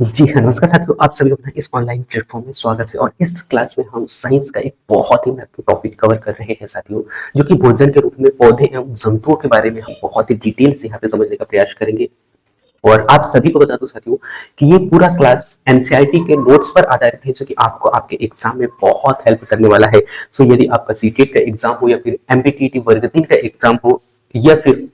जी हाँ, नमस्कार साथियों, आप सभी को अपना इस ऑनलाइन प्लेटफ़ॉर्म में स्वागत है और इस क्लास में हम साइंस का एक बहुत ही महत्वपूर्ण टॉपिक कवर कर रहे हैं साथियों, जो कि भोजन के रूप में पौधे एवं जंतुओं के बारे में हम बहुत ही डिटेल से यहाँ पे समझने का प्रयास करेंगे। और आप सभी को बता दूं साथियों कि ये पूरा क्लास एनसीईआरटी के नोट्स पर आधारित है, जो कि आपको आपके एग्जाम में बहुत हेल्प करने वाला है। सो यदि आपका सीटेट का एग्जाम हो या फिर एमपीटीईटी वर्ग 3 का एग्जाम हो या फिर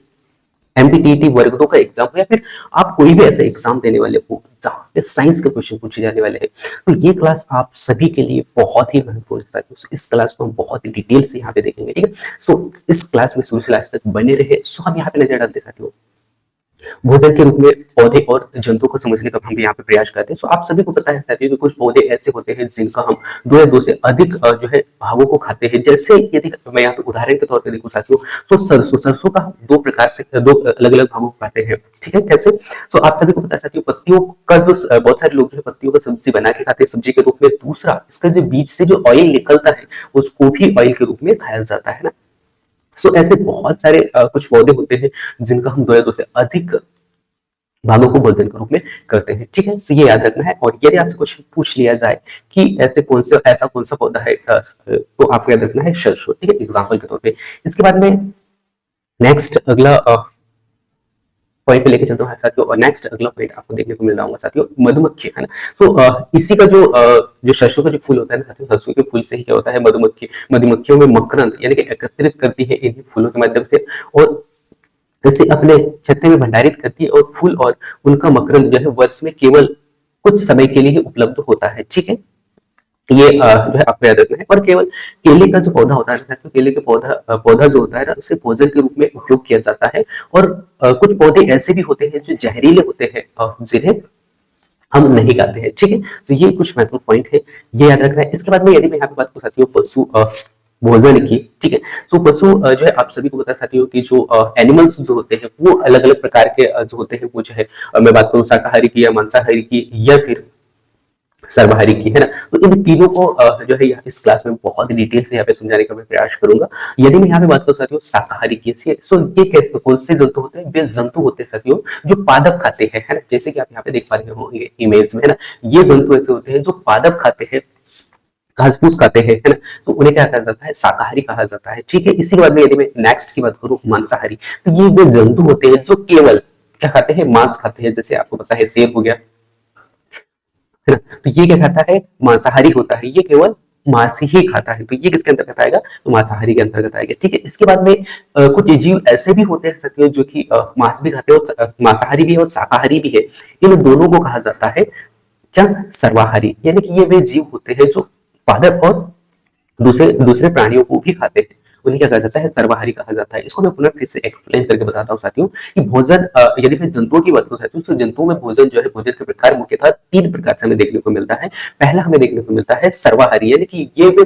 एमपीटीईटी वर्ग 2 का एग्जाम हो या फिर आप कोई भी ऐसा एग्जाम देने वाले हो जहाँ पे साइंस के क्वेश्चन पूछे जाने वाले हैं, तो ये क्लास आप सभी के लिए बहुत ही महत्वपूर्ण है साथियों। इस क्लास को हम बहुत ही डिटेल से यहाँ पे देखेंगे, ठीक है। सो इस क्लास में शुरू से लास्ट तक बने रहे। सो हम यहाँ पे नजर डालते हैं साथियों भोजन के रूप में पौधे और जंतुओं को समझने का हम यहाँ पे प्रयास करते हैं। सो आप सभी को पता है साथियों कि कुछ पौधे ऐसे होते हैं जिनका हम दो या दो से अधिक जो है भागों को खाते हैं। जैसे यदि मैं यहाँ पे उदाहरण के तौर पे देखूं साथियों, तो सरसों का हम दो प्रकार से दो अलग अलग भागों को खाते हैं, ठीक है। कैसे? सो आप सभी को पता है साथियों, पत्तियों का जो बहुत सारे लोग जो है पत्तियों का सब्जी बना के खाते हैं सब्जी के रूप में। दूसरा, इसका जो बीज से जो ऑयल निकलता है उसको भी ऑयल के रूप में खाया जाता है ना। सो ऐसे बहुत सारे कुछ पौधे होते हैं जिनका हम दो या दो से अधिक भागों को भोजन के रूप में करते हैं, ठीक है। तो ये याद रखना है। और यदि आपसे क्वेश्चन पूछ लिया जाए कि ऐसा कौन सा पौधा है, तो आपको याद रखना है सरसों, ठीक है, एग्जाम्पल के तौर पे। इसके बाद में नेक्स्ट अगला पॉइंट पे लेके चलता हूँ साथियों। और नेक्स्ट अगला पॉइंट आपको देखने को मिल रहा होगा साथियों, मधुमक्खी, है ना। तो इसी का जो सरसों का जो फूल होता है ना साथियों, सरसों के फूल से ही क्या होता है, मधुमक्खियों में मकरंद यानी कि एकत्रित करती है इन्हीं फूलों के माध्यम से, और इसे अपने छत्ते में भंडारित करती है। और फूल और उनका मकरंद जो है वर्ष में केवल कुछ समय के लिए ही उपलब्ध होता है, ठीक है। ये जो है आपको याद रखना है। और केवल केले का जो पौधा होता है ना, तो केले के पौधा जो होता है ना, उसे भोजन के रूप में उपयोग किया जाता है। और कुछ पौधे ऐसे भी होते हैं जो जहरीले होते हैं, जिन्हें हम नहीं खाते हैं, ठीक है। तो ये कुछ महत्वपूर्ण पॉइंट है, ये याद रखना है। इसके बाद में यदि मैं यहाँ पे बात करूँ साथियों पशु भोजन की, ठीक है। तो पशु जो है आप सभी को पता है साथियों कि जो एनिमल्स जो होते हैं वो अलग अलग प्रकार के जो होते हैं, वो जो है मैं बात करूँ शाकाहारी की या मांसाहारी की या फिर सर्वाहारी की, है ना। तो इन तीनों को जो है इस क्लास में बहुत ही डिटेल से यहाँ पे समझाने का मैं प्रयास करूंगा। यदि मैं यहाँ पे बात करूँ साथियों शाकाहारी की, सो ये कैसे कौन से जंतु होते हैं, वे जंतु होते हैं साथियों जो पादप खाते हैं, है ना। जैसे कि आप यहाँ पे देख पा रहे होंगे इमेज में, है ना। ये जंतु ऐसे होते हैं जो पादप खाते हैं, घास फूस खाते हैं, है ना। तो उन्हें क्या कहा जाता है, शाकाहारी कहा जाता है, ठीक है। इसी के बाद में यदि मैं नेक्स्ट की बात करूं मांसाहारी, तो ये वे जंतु होते हैं जो केवल क्या खाते हैं, मांस खाते हैं। जैसे आपको पता है शेर हो गया, है ना। तो ये क्या खाता है, मांसाहारी होता है, ये केवल मांस ही खाता है। तो ये किसके अंतर्गत आएगा, तो मांसाहारी के अंतर्गत आएगा, ठीक है। इसके बाद में कुछ जीव ऐसे भी होते हैं साथियों जो कि मांस भी खाते हैं और मांसाहारी भी है और शाकाहारी भी है। इन दोनों को कहा जाता है क्या, सर्वाहारी। यानी कि ये वे जीव होते हैं जो पादप और दूसरे दूसरे प्राणियों को भी खाते हैं, उन्हें क्या कहा जाता है, सर्वाहारी कहा जाता है। इसको मैं पुनः फिर से एक्सप्लेन करके बताता हूँ साथियों कि भोजन यदि मैं जंतुओं की बात करूँ साथियों, तो जंतुओं में भोजन जो है, भोजन के प्रकार मुख्यतः तीन प्रकार से हमें देखने को मिलता है। पहला हमें देखने को मिलता है सर्वाहारी, यानी कि ये वे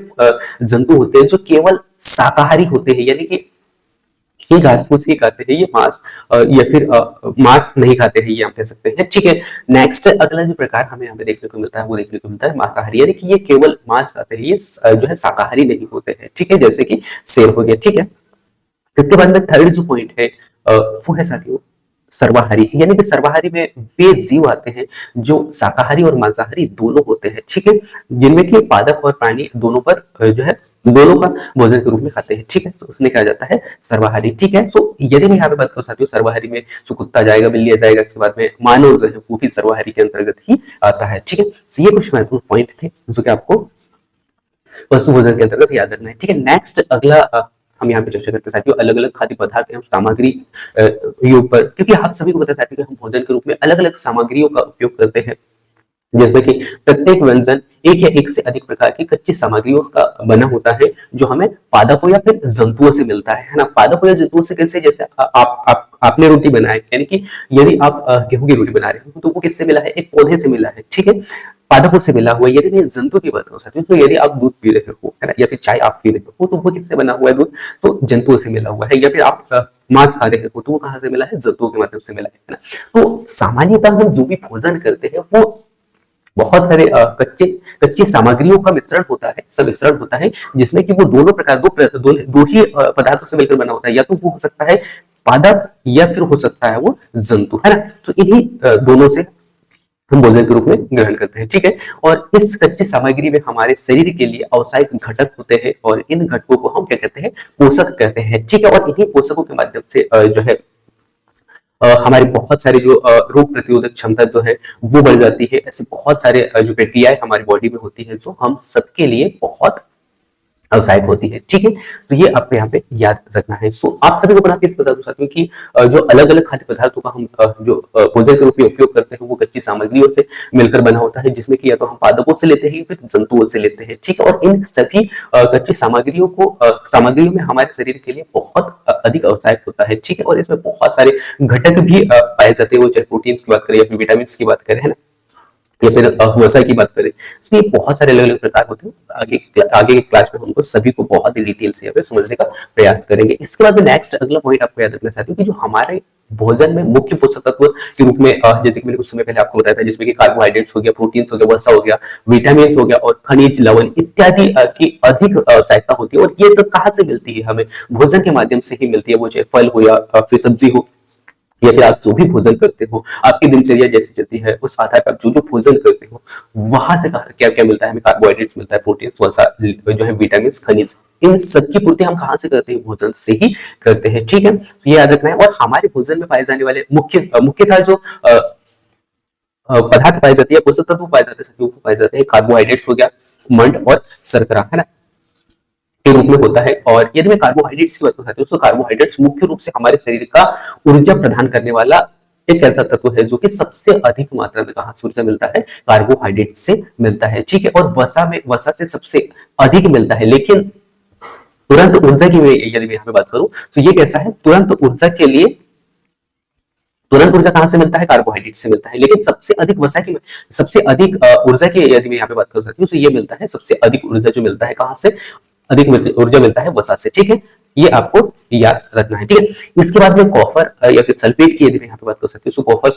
जंतु होते हैं जो केवल शाकाहारी होते हैं, यानी कि ये घास फूस ही खाते हैं, ये मांस या फिर मांस नहीं खाते हैं, ये हम कह सकते हैं, ठीक है। नेक्स्ट अगला जो प्रकार हमें यहाँ पे देखने को मिलता है वो देखने को मिलता है मांसाहारी, यानी कि ये केवल मांस खाते हैं, ये जो है शाकाहारी नहीं होते हैं, ठीक है। जैसे कि शेर हो गया, ठीक है। इसके बाद में थर्ड जो पॉइंट है वो है साथियों सर्वाहारी, यानी कि सर्वाहारी में वे जीव आते हैं जो शाकाहारी और मांसाहारी दोनों होते हैं, ठीक है। जिनमें कि पादप और प्राणी दोनों पर जो है दोनों का भोजन के रूप में खाते हैं, ठीक है। तो उसमें कहा जाता है सर्वाहारी, ठीक है। तो यदि मैं यहाँ पे बात करूँ साथियों सर्वाहारी में, तो कुत्ता जाएगा, बिल्ली आ जाएगा, इसके बाद में मानव जो है वो भी सर्वाहारी के अंतर्गत ही आता है, ठीक है। तो ये कुछ महत्वपूर्ण पॉइंट थे जो कि आपको पशु भोजन के अंतर्गत याद रखना है, ठीक है। नेक्स्ट अगला हम यहाँ पे चर्चा करते हैं साथियों अलग अलग खाद्य पदार्थ एवं सामग्री योग पर, क्योंकि आप सभी को पता है कि हम भोजन के रूप में अलग अलग सामग्रियों का उपयोग करते हैं, जिसमें कि प्रत्येक व्यंजन एक या एक से अधिक प्रकार की कच्ची सामग्रियों का बना होता है, जो हमें पादपों या फिर जंतुओं से मिलता है ना। पादपों या जंतुओं से कैसे, जैसे आपने रोटी बनाई, यानी कि यदि आप गेहूं की रोटी बना रहे हो तो वो किससे मिला है, एक पौधे से मिला है, ठीक है, पादपों से मिला हुआ है। यदि मैं जंतु की बात करूं साथियों, तो यदि आप दूध पी रहे हो, है ना, या फिर चाय आप पी रहे हो, तो वो किससे बना हुआ है, दूध तो जंतुओं से मिला हुआ है। या फिर आप मांस खा रहे हो तो वो कहाँ से मिला है, जंतुओं के माध्यम से मिला है ना। तो सामान्यतः हम जो भी भोजन करते हैं वो बहुत सारे कच्ची सामग्रियों का मिश्रण होता है, सब मिश्रण होता है, जिसमें कि वो दोनों प्रकार दो ही पदार्थों से मिलकर बना होता है। या तो वो हो सकता है पादप या फिर हो सकता है वो जंतु, है ना। तो इन्हीं दोनों से हम भोजन के रूप में ग्रहण करते हैं, ठीक है। और इस कच्ची सामग्री में हमारे शरीर के लिए आवश्यक घटक होते हैं और इन घटकों को हम क्या कहते हैं, पोषक कहते हैं, ठीक है। और इन्हीं पोषकों के माध्यम से जो है हमारी बहुत सारी जो रोग प्रतिरोधक क्षमता जो है वो बढ़ जाती है। ऐसे बहुत सारे जो प्रक्रियाएं हमारी बॉडी में होती है जो हम सबके लिए बहुत आवश्यक होती है, ठीक है। तो ये आपको यहाँ पे याद रखना है। सो आप सभी को बना के बता दूं साथियों कि जो अलग अलग खाद्य पदार्थों का हम जो भोजन के रूप में उपयोग करते हैं वो कच्ची सामग्रियों से मिलकर बना होता है, जिसमें कि या तो हम पादपों से लेते हैं या फिर जंतुओं से लेते हैं, ठीक है। और इन सभी कच्ची सामग्रियों को सामग्रियों में हमारे शरीर के लिए बहुत अधिक आवश्यक होता है, ठीक है। और इसमें बहुत सारे घटक भी पाए जाते हैं, वो चाहे प्रोटीन की बात करें या फिर विटामिन की बात करें, है ना, या फिर वसा की बात करें। तो ये बहुत सारे अलग अलग प्रकार होते हैं। आगे के क्लास में हमको सभी को बहुत ही डिटेल से यहाँ पे समझने का प्रयास करेंगे। इसके बाद में नेक्स्ट अगला पॉइंट आपको याद रखना चाहती हूँ कि जो हमारे भोजन में मुख्य पोषक तत्व के रूप में जैसे कि मैंने कुछ समय पहले आपको बताया था, जिसमें कि कार्बोहाइड्रेट्स हो गया, प्रोटीन हो गया, वसा हो गया, विटामिन हो गया और खनिज लवण इत्यादि की अधिक आवश्यकता होती है। और ये तो कहाँ से मिलती है, हमें भोजन के माध्यम से ही मिलती है, वो चाहे फल हो या फिर सब्जी हो या फिर आप जो भी भोजन करते हो, आपकी दिनचर्या जैसी चलती है उस आधार पर आप जो जो भोजन करते हो वहां से क्या क्या मिलता है, हमें कार्बोहाइड्रेट्स मिलता है, प्रोटीन, वसा जो है, विटामिन, खनिज, इन सबकी पूर्ति हम कहां से करते हैं, भोजन से ही करते हैं, ठीक है। तो ये याद रखना है। और हमारे भोजन में पाए जाने वाले मुख्यतः जो पदार्थ पाए जाते हैं, पोषक तत्व पाए जाते हैं, वो पाए जाते हैं कार्बोहाइड्रेट्स हो गया, मंड और शर्करा, है ना, के रूप में होता है। और यदि मैं कार्बोहाइड्रेट्स की बात करता हूँ तो कार्बोहाइड्रेट्स मुख्य रूप से हमारे शरीर का ऊर्जा प्रदान करने वाला एक ऐसा तत्व है जो कि सबसे अधिक मात्रा में कहां से ऊर्जा मिलता है, कार्बोहाइड्रेट से मिलता है, ठीक है। और वसा से सबसे अधिक मिलता है। लेकिन तुरंत ऊर्जा की यदि मैं यहाँ पे बात करूं तो ये कैसा है, तुरंत ऊर्जा के लिए तुरंत ऊर्जा कहां से मिलता है, कार्बोहाइड्रेट से मिलता है। लेकिन सबसे अधिक वसा की सबसे अधिक ऊर्जा की यदि मैं यहाँ पे बात कर सकती हूँ तो ये मिलता है, सबसे अधिक ऊर्जा जो मिलता है कहां से, अधिक ऊर्जा मिलता है वसा से, ठीक है। ये आपको याद रखना है, ठीक है। इसके बाद में कॉपर या फिर सल्फेट की यदि मैं यहाँ पे बात कर सकती हूँ, कॉपर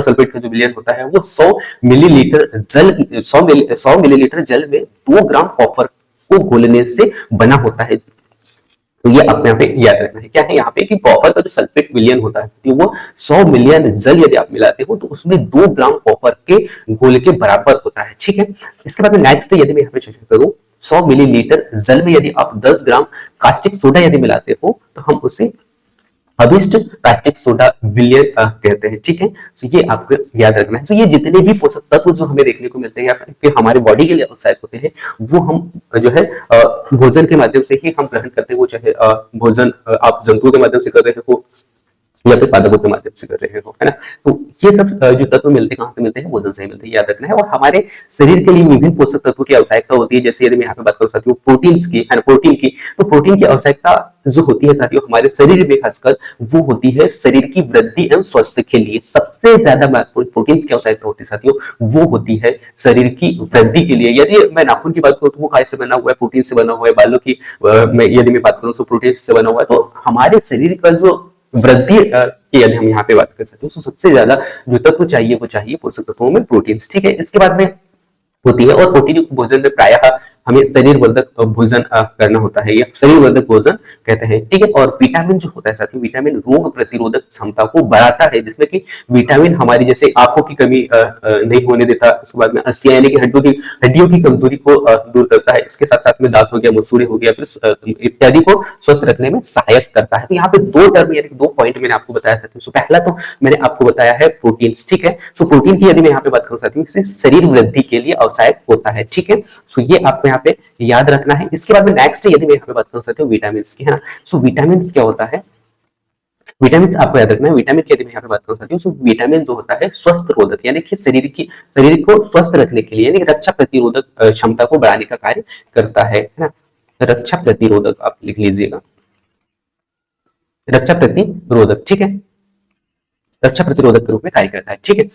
सल्फेट का जो विलयन होता है वो 100 मिलीलीटर जल 100 मिलीलीटर जल में 2 ग्राम कॉपर को घोलने से बना होता है। तो ये अपने यहाँ पे याद रखना है। क्या है यहाँ पे कि कॉपर का जो सल्फेट विलयन होता है तो वो 100 मिलियन जल यदि आप मिलाते हो तो उसमें 2 ग्राम कॉपर के घोल के बराबर होता है, ठीक है। इसके बाद में नेक्स्ट यदि मैं यहाँ पे चर्चा करूं, 100 मिलीलीटर जल में यदि आप 10 ग्राम कास्टिक सोडा यदि मिलाते हो तो हम उसे अभिष्ट कास्टिक सोडा विलयन कहते हैं, ठीक है। तो ये आपको याद रखना है। तो ये जितने भी पोषक तत्व जो हमें देखने को मिलते हैं या फिर हमारे बॉडी के लिए आवश्यक होते हैं वो हम जो है भोजन के माध्यम से ही हम ग्रहण करते हैं। वो चाहे भोजन आप जंतुओं के माध्यम से कर रहे हो या फिर पादपों के माध्यम से कर रहे हो, है ना। तो ये सब जो तत्व मिलते हैं कहां से मिलते हैं, भोजन से ही मिलते हैं, याद रखना है। और हमारे शरीर के लिए विभिन्न पोषक तत्वों की आवश्यकता होती है। जैसे यदि मैं यहाँ पे बात कर सकती हूँ प्रोटीन की, है ना, प्रोटीन की, तो प्रोटीन की आवश्यकता जो होती है साथियों हमारे शरीर में खासकर वो होती है शरीर की वृद्धि एवं स्वास्थ्य के लिए। सबसे ज्यादा प्रोटीन की आवश्यकता होती है साथियों वो होती है शरीर की वृद्धि के लिए। यदि मैं नाखून की बात करूं तो वो काय से बना हुआ है, प्रोटीन से बना हुआ है। बालों की यदि मैं बात करूं तो प्रोटीन से बना हुआ है। तो हमारे शरीर का जो वृद्धि की यदि हम यहाँ पे बात कर सकते हैं तो सबसे ज्यादा जो तत्व चाहिए वो चाहिए पोषक तत्वों में प्रोटीन, ठीक है। इसके बाद में होती है और प्रोटीन युक्त भोजन में प्रायः हमें शरीर वर्धक भोजन करना होता है या शरीर वर्धक भोजन कहते हैं, ठीक है। और विटामिन जो होता है साथियों, विटामिन रोग प्रतिरोधक क्षमता को बढ़ाता है, जिसमें कि विटामिन हमारी जैसे आंखों की कमी नहीं होने देता। उसके बाद में अस्थियां यानी कि हड्डियों की कमजोरी को दूर करता है। इसके साथ साथ में दांत हो गया, मसूड़े हो गया, फिर इत्यादि को स्वस्थ रखने में सहायक करता है। तो यहाँ पे 2 टर्म यानी 2 पॉइंट मैंने आपको बताया था। सो पहला तो मैंने आपको बताया है प्रोटीन, ठीक है। सो प्रोटीन की यदि मैं यहाँ पे बात करूँ साथियों, शरीर वृद्धि के लिए आवश्यक होता है, ठीक है। सो ये आपको यहाँ पे याद रखना है। इसके बाद में नेक्स्ट यदि मैं यहाँ पे बात कर सकते हूँ विटामिन की, है ना। सो विटामिन क्या होता है, विटामिन आपको याद रखना है। विटामिन की यदि मैं यहाँ पे बात कर सकती हूँ, सो विटामिन जो होता है स्वस्थ रोधक यानी कि शरीर को स्वस्थ रखने के लिए यानी रक्षा प्रतिरोधक क्षमता को बढ़ाने का कार्य करता है ना। रक्षा प्रतिरोधक आप लिख लीजिएगा, रक्षा प्रतिरोधक, ठीक है, रक्षा प्रतिरोधक के रूप में कार्य करता है, ठीक है।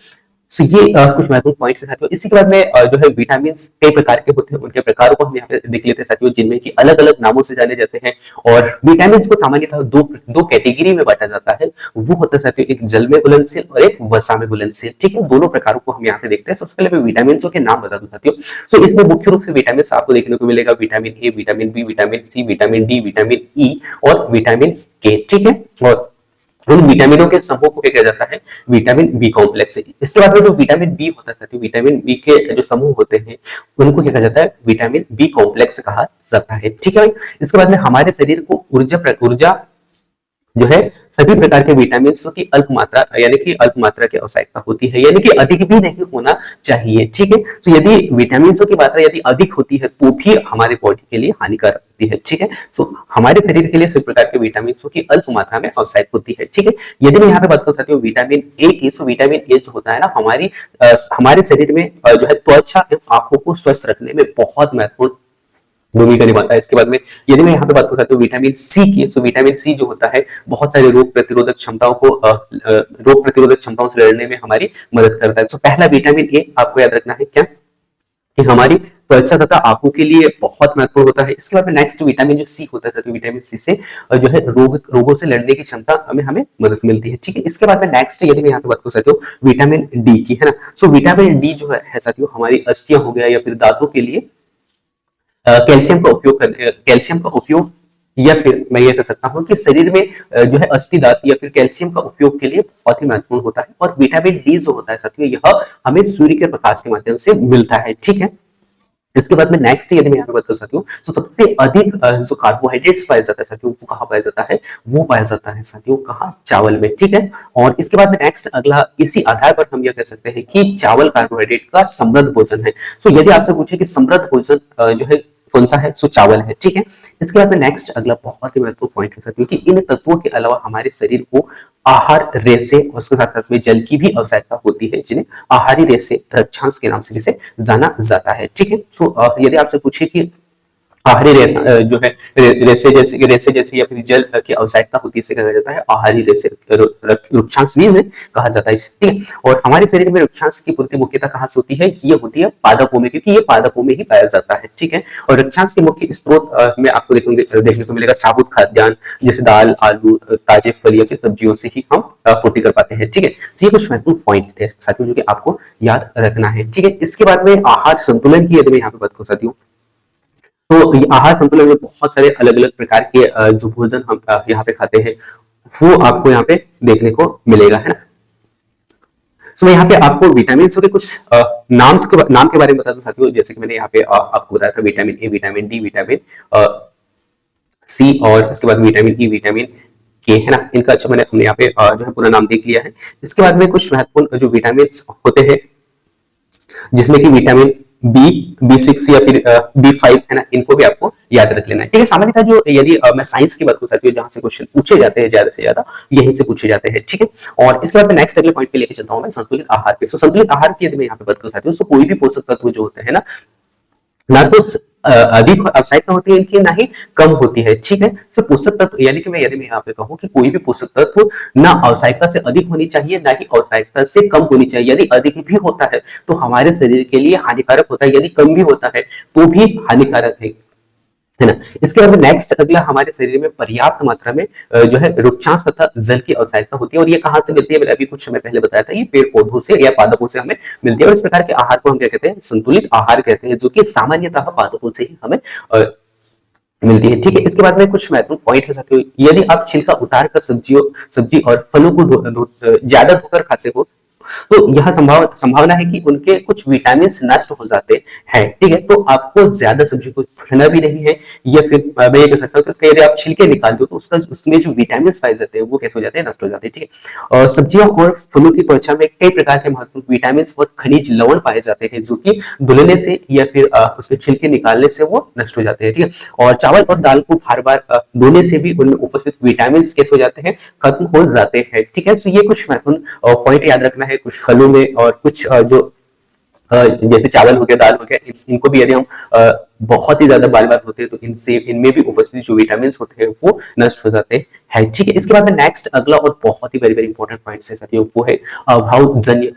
सो ये कुछ महत्वपूर्ण पॉइंट्स हैं साथियों। इसी के बाद में जो है विटामिन कई प्रकार के होते हैं, उनके प्रकारों को हम यहाँ पे देख लेते हैं साथियों, जिनमें कि अलग अलग नामों से जाने जाते हैं। और विटामिन को सामान्यतः दो कैटेगरी में बांटा जाता है। वो होता है साथियों एक जल में घुलनशील और एक वसा में घुलनशील, ठीक है। दोनों प्रकारों को हम यहाँ पे देखते हैं। सबसे पहले मैं विटामिन के नाम बता दूं साथियों। तो इसमें मुख्य रूप से विटामिन आपको देखने को मिलेगा vitamin A, vitamin B, vitamin C, vitamin D, vitamin E और विटामिन के, ठीक है। और उन विटामिनों के समूह को क्या किया जाता है, विटामिन बी कॉम्प्लेक्स। इसके बाद में जो विटामिन बी होता है साथियों, विटामिन बी के जो समूह होते हैं उनको क्या कहा जाता है, विटामिन बी कॉम्प्लेक्स कहा जाता है। ठीक है भाई, इसके बाद में हमारे शरीर को ऊर्जा जो है सभी प्रकार के विटामिन की अल्प मात्रा यानी कि अल्प मात्रा की आवश्यकता होती है, यानी कि अधिक भी नहीं होना चाहिए। ठीक है, तो यदि विटामिन की मात्रा यदि अधिक होती है तो भी हमारे बॉडी के लिए हानिकारक होती है। ठीक है, सो हमारे शरीर के लिए सभी प्रकार के विटामिन की अल्प मात्रा में आवश्यक होती है। ठीक है, यदि मैं यहाँ पे बात कर सकती हूँ विटामिन ए की, तो विटामिन ए जो होता है ना हमारे शरीर में जो है त्वचा एवं आंखों को स्वस्थ रखने में बहुत महत्वपूर्ण भूमिका निभाता है। इसके बाद में यदि मैं यहाँ पे बात कर सकता हूँ विटामिन सी की, तो विटामिन सी जो होता है बहुत सारे रोग प्रतिरोधक क्षमताओं को रोग प्रतिरोधक क्षमताओं से लड़ने में हमारी मदद करता है। तो पहला विटामिन ए आपको याद रखना है क्या, कि हमारी त्वचा तथा आंखों के लिए बहुत महत्वपूर्ण होता है। इसके बाद में नेक्स्ट विटामिन जो सी होता है, तो विटामिन सी से जो है रोगों से लड़ने की क्षमता हमें हमें मदद मिलती है। ठीक है, इसके बाद में नेक्स्ट यदि मैं यहाँ पे बात कर सकती हूँ विटामिन डी की, है ना। सो विटामिन डी जो है साथियों हमारी अस्थियां हो गया या फिर दांतों के लिए कैल्शियम का उपयोग या फिर मैं ये कह सकता हूं कि शरीर में जो है अस्थि दांत या फिर कैल्शियम का उपयोग के लिए बहुत ही महत्वपूर्ण होता है। और विटामिन डी जो होता है साथियों यह हमें सूर्य के प्रकाश के माध्यम से मिलता है। ठीक है, इसके बाद में नेक्स्ट यदि मैं यहाँ पे बात कर सकती हूँ, तो सबसे अधिक जो कार्बोहाइड्रेट्स पाया जाता है साथियों वो कहाँ पाया जाता है, वो पाया जाता है साथियों कहाँ, चावल में। ठीक है, और इसके बाद में नेक्स्ट अगला इसी आधार पर हम यह कह सकते हैं कि चावल कार्बोहाइड्रेट का समृद्ध भोजन है। सो यदि आपसे पूछे कि समृद्ध भोजन जो है कौन सा है, सो चावल है। ठीक है, इसके बाद में नेक्स्ट अगला बहुत ही महत्वपूर्ण पॉइंट है साथियों कि इन तत्वों के अलावा हमारे शरीर को आहार रेसे और उसके साथ साथ में जल की भी आवश्यकता होती है, जिन्हें आहारी रेसे रक्षांश के नाम से जिसे जाना जाता है। ठीक है, सो यदि आपसे पूछे कि आहारी जो है रेसे जैसे या फिर जल की आवश्यकता होती है, इसे कहा जाता है आहारी रेसे रुक्षांश भी इन्हें कहा जाता है। ठीक है, और हमारे शरीर में रुक्षांश की पूर्ति मुख्यतः कहाँ से होती है, ये होती है पादपों में, क्योंकि ये पादपों में ही पाया जाता है। ठीक है, और रुक्षांश के मुख्य स्रोत में आपको देखने को मिलेगा साबुत खाद्यान्न जैसे दाल, आलू, ताजे फल या फिर सब्जियों से ही हम पूर्ति कर पाते हैं। ठीक है, तो ये कुछ महत्वपूर्ण पॉइंट थे साथियों जो कि आपको याद रखना है। ठीक है, इसके बाद में आहार संतुलन की यदि मैं यहाँ पे बात कर सकती हूँ, तो आहार संतुलन में बहुत सारे अलग अलग प्रकार के जो भोजन हम यहाँ पे खाते हैं वो आपको यहाँ पे देखने को मिलेगा, है ना। सो यहाँ पे आपको विटामिन के कुछ नाम के बारे में बता दूं साथियों, जैसे कि मैंने यहाँ पे आपको बताया था vitamin A, vitamin D, vitamin C और इसके बाद विटामिन ई, विटामिन के, है ना। इनका अच्छा हमने यहाँ पे जो है पूरा नाम देख लिया है। इसके बाद में कुछ महत्वपूर्ण जो विटामिन होते हैं जिसमें कि विटामिन B6 या फिर B5, है ना, इनको भी आपको याद रख लेना है। ठीक है, सामान्यतः जो यदि मैं साइंस की बात कर सकती हूँ जहां से क्वेश्चन पूछे जाते हैं ज्यादा से ज्यादा यहीं से पूछे जाते हैं। ठीक है, और इसके बाद मैं नेक्स्ट अगले पॉइंट पे लेके चलता हूँ मैं संतुलित आहार पे। संतुलित आहार की यदि मैं यहाँ पे बात कर सकती हूँ, तो कोई भी पोषक तत्व जो होते हैं ना तो अधिक आवश्यकता होती है इनकी, ना ही कम होती है। ठीक है, सो पोषक तत्व यानी कि यदि मैं यहाँ पे कहूँ कि कोई भी पोषक तत्व ना आवश्यकता से अधिक होनी चाहिए ना ही आवश्यकता से कम होनी चाहिए। यदि अधिक भी होता है तो हमारे शरीर के लिए हानिकारक होता है, यदि कम भी होता है तो भी हानिकारक है ना। इसके बाद नेक्स्ट अगला हमारे शरीर में पर्याप्त मात्रा में जो है रुक्षांश तथा जल की आवश्यकता होती है। और ये कहाँ से मिलती है, मैंने अभी कुछ समय पहले बताया था, ये पेड़ पौधों से या पादपों से हमें मिलती है। और इस प्रकार के आहार को हम क्या कहते हैं, संतुलित आहार कहते हैं, जो कि सामान्यतः पादपों से ही हमें मिलती है। ठीक है, इसके बाद में कुछ महत्वपूर्ण पॉइंट है साथियों, यदि आप छिलका उतार कर सब्जी और फलों को ज्यादा धोकर खाते हो तो यह संभावना है कि उनके कुछ विटामिन नष्ट हो जाते हैं। ठीक है, तो आपको ज्यादा सब्जी को खाना भी नहीं है, या फिर मैं ये कह सकता हूँ कि यदि आप छिलके निकाल दो तो उसमें जो विटामिन पाए जाते हैं वो कैसे हो जाते हैं, नष्ट हो जाते हैं। ठीक है, और सब्जियों और फलों की त्वचा में कई प्रकार के महत्वपूर्ण विटामिन और खनिज लवण पाए जाते हैं, जो कि धुलने से या फिर उसके छिलके निकालने से वो नष्ट हो जाते हैं। ठीक है, और चावल और दाल को बार बार धोने से भी उनमें उपस्थित विटामिन कैसे हो जाते हैं, खत्म हो जाते हैं। ठीक है, तो ये कुछ महत्वपूर्ण पॉइंट याद रखना है। कुछ फलों में और कुछ जो जैसे चावल हो गया, दाल हो गया, इनको भी यदि हम बहुत ही ज्यादा बार बार होते हैं तो इनमें भी उपस्थित जो विटामिन होते हैं वो नष्ट हो जाते हैं। ठीक है, इसके बाद में नेक्स्ट अगला और बहुत ही वेरी वेरी इंपॉर्टेंट पॉइंट है साथियों, वो है अभावजन्य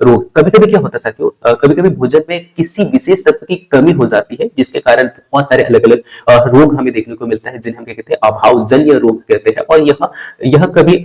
रोग। कभी कभी क्या होता है साथियों, कभी कभी भोजन में किसी विशेष तत्व की कमी हो जाती है, जिसके कारण बहुत सारे अलग अलग रोग हमें देखने को मिलता है, जिन्हें हम क्या कहते हैं, अभावजन्य रोग कहते हैं। और यह कभी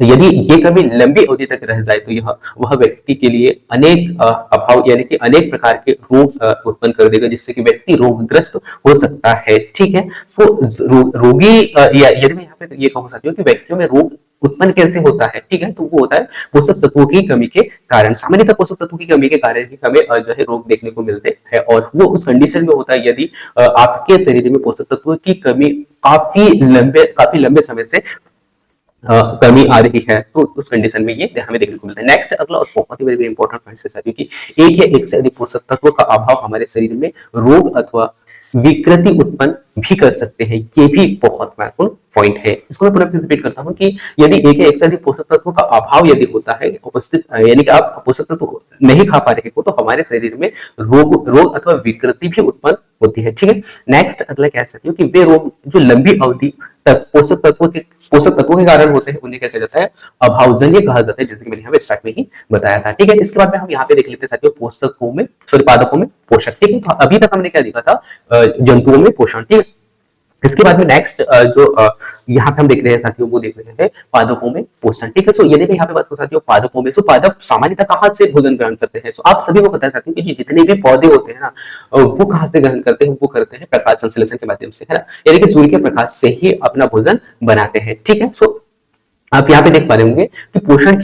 तो यदि ये कमी लंबी अवधि तक रह जाए तो यह वह व्यक्ति के लिए अनेक अभाव यानी कि अनेक प्रकार के रोग उत्पन्न कर देगा, जिससे कि व्यक्ति रोगग्रस्त हो सकता है। ठीक है, तो रोगी या यदि मैं यहाँ पे ये कहूँ सकती हूँ कि व्यक्तियों में रोग उत्पन्न कैसे होता है, ठीक है, तो वो होता है पोषक तत्वों की कमी के कारण। सामान्यतः पोषक तत्वों की कमी के कारण ही हमें जो है रोग देखने को मिलते हैं, और वो उस कंडीशन में होता है यदि आपके शरीर में पोषक तत्वों की कमी काफी लंबे समय से कमी आ रही है, तो उस कंडीशन में ये हमें देखने को मिलता है। नेक्स्ट अगला और बहुत ही वेरी इंपॉर्टेंट पॉइंट है साथियों कि एक या एक से अधिक पोषक तत्वों का अभाव हमारे शरीर में रोग अथवा विकृति उत्पन्न भी कर सकते हैं। ये भी बहुत महत्वपूर्ण पॉइंट है। इसको मैं पुनः रिपीट करता हूं कि यदि एक या एक से अधिक पोषक तत्वों का अभाव यदि होता है उपस्थित, यानी कि आप पोषक तत्व नहीं खा पा रहे हो, तो हमारे शरीर में रोग अथवा विकृति भी उत्पन्न होती है। ठीक है, नेक्स्ट अगला कह सकते हो कि वे रोग जो लंबी अवधि तक पोषक तत्वों के कारण होते हैं उन्हें कैसे जाता है अभावजन्य कहा जाता है, जैसे कि मैंने यहाँ पे स्टार्ट में ही बताया था। ठीक है, इसके बाद में हम यहाँ पे देख लेते हैं साथियों पोषकों में सॉरी पादपों में पोषक। ठीक है, तो अभी तक हमने क्या देखा था जंतुओं में पोषण। ठीक है, इसके बाद में नेक्स्ट जो यहाँ पे हम देख रहे हैं साथियों वो देख रहे हैं पादपों में पोषण। ठीक है, सो यदि मैं यहाँ पे बात करूँ साथियों पादपों में, सो पादप सामान्यतः कहाँ से भोजन ग्रहण करते हैं? सो आप सभी को पता है साथियों कि जितने भी पौधे होते हैं ना वो कहाँ से ग्रहण करते हैं? वो करते हैं प्रकाश संश्लेषण के माध्यम से, है ना, यानी कि सूर्य के प्रकाश से ही अपना भोजन बनाते हैं। ठीक है, सो आप यहाँ पे देख पा रहे होंगे कि पोषण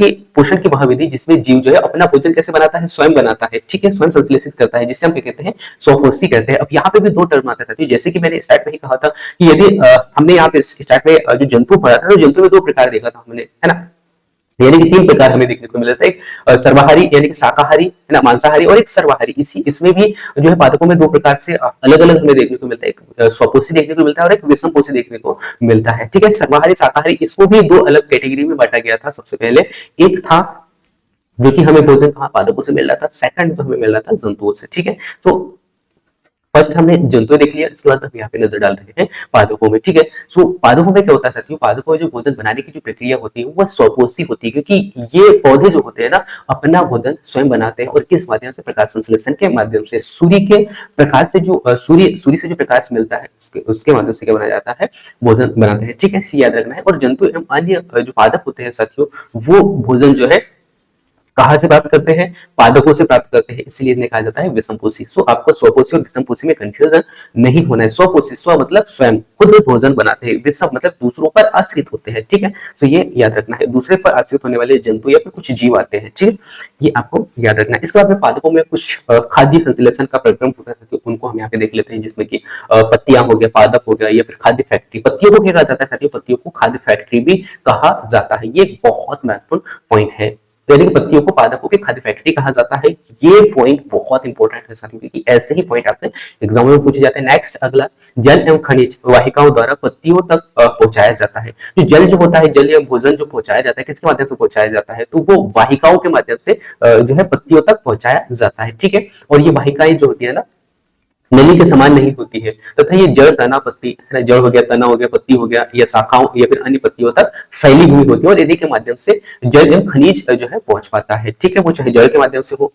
की वह विधि जिसमें जीव जो है अपना भोजन कैसे बनाता है, स्वयं बनाता है। ठीक है, स्वयं संश्लेषित करता है, जिसे हम क्या कहते हैं स्वपोषी कहते हैं। अब यहाँ पे भी दो टर्म आते हैं, जैसे कि मैंने स्टार्ट में ही कहा था कि यदि हमने यहाँ पे स्टार्ट में जो जंतु पढ़ा था, तो जंतु में दो प्रकार देखा था हमने, है ना, यानी कि तीन प्रकार हमें देखने को मिला था। एक सर्वाहारी यानी कि शाकाहारी, है ना, मांसाहारी, और एक सर्वाहारी। इसमें भी जो है पादपों में दो प्रकार से अलग अलग हमें देखने को मिलता है, एक स्वपोषी देखने को मिलता है और एक विषमपोषी देखने को मिलता है। ठीक है, सर्वाहारी शाकाहारी इसको भी दो अलग कैटेगरी में बांटा गया था। सबसे पहले एक था जो कि हमें भोजन कहाँ पादपों से मिल रहा था, सेकंड जो हमें मिल रहा था जंतुओं से। ठीक है, तो फर्स्ट हमने जंतु देख लिया, इसके बाद हम यहाँ पे नजर डाल रहे हैं पादपों में। ठीक है, सो पादपों में क्या होता है साथियों, पादपों में जो भोजन बनाने की जो प्रक्रिया होती है वो स्वपोषी होती है, क्योंकि ये पौधे जो होते हैं ना अपना भोजन स्वयं बनाते हैं। और किस माध्यम से? प्रकाश संश्लेषण के माध्यम से। सूर्य के प्रकाश से जो सूर्य से जो प्रकाश मिलता है उसके माध्यम से क्या बनाया जाता है, भोजन बनाते हैं। ठीक है, याद रखना है। और जंतु एवं अन्य जो पादप होते हैं साथियों वो भोजन जो है कहां से प्राप्त करते हैं, पादपों से प्राप्त करते हैं, इसलिए इन्हें कहा जाता है विषमपोषी। सो आपको स्वपोषी और विषमपोषी में कंफ्यूजन नहीं होना है। स्वपोषी स्व मतलब स्वयं खुद भोजन बनाते हैं, विषम मतलब दूसरों पर आश्रित होते हैं। ठीक है, तो ये याद रखना है, दूसरे पर आश्रित होने वाले जंतु या फिर कुछ जीव आते हैं। ठीक है, ये आपको याद रखना है। इसके बाद में पादपों में कुछ खाद्य संश्लेषण का प्रक्रम होता है, तो उनको हम यहाँ पे देख लेते हैं, जिसमें कि पत्तियां हो गया, पादप हो गया, या फिर खाद्य फैक्ट्री। पत्तियों को क्या कहा जाता है साथियों, पत्तियों को खाद्य फैक्ट्री भी कहा जाता है। ये बहुत महत्वपूर्ण पॉइंट है, यानी कि पत्तियों को पादपों की खाद्य फैक्ट्री कहा जाता है। ये पॉइंट बहुत इंपॉर्टेंट है साथियों, क्योंकि ऐसे ही पॉइंट आपसे एग्जाम में पूछे जाते हैं। नेक्स्ट अगला, जल एवं खनिज वाहिकाओं द्वारा पत्तियों तक पहुंचाया जाता है। जो जल जो होता है, जल एवं भोजन जो पहुंचाया जाता है, किसके माध्यम से पहुंचाया जाता है, तो वो वाहिकाओं के माध्यम से जो है पत्तियों तक पहुंचाया जाता है। ठीक है, और ये वाहिकाएं जो होती है ना नली के समान नहीं होती है, तथा ये जड़ तना पत्ती, जड़ हो गया, तना हो गया, पत्ती हो गया, या शाखाओं या फिर अन्य पत्तियों तक फैली हुई होती है, और इन्हीं के माध्यम से जल एवं खनिज जो है पहुंच पाता है। ठीक है, वो चाहे जड़ के माध्यम से हो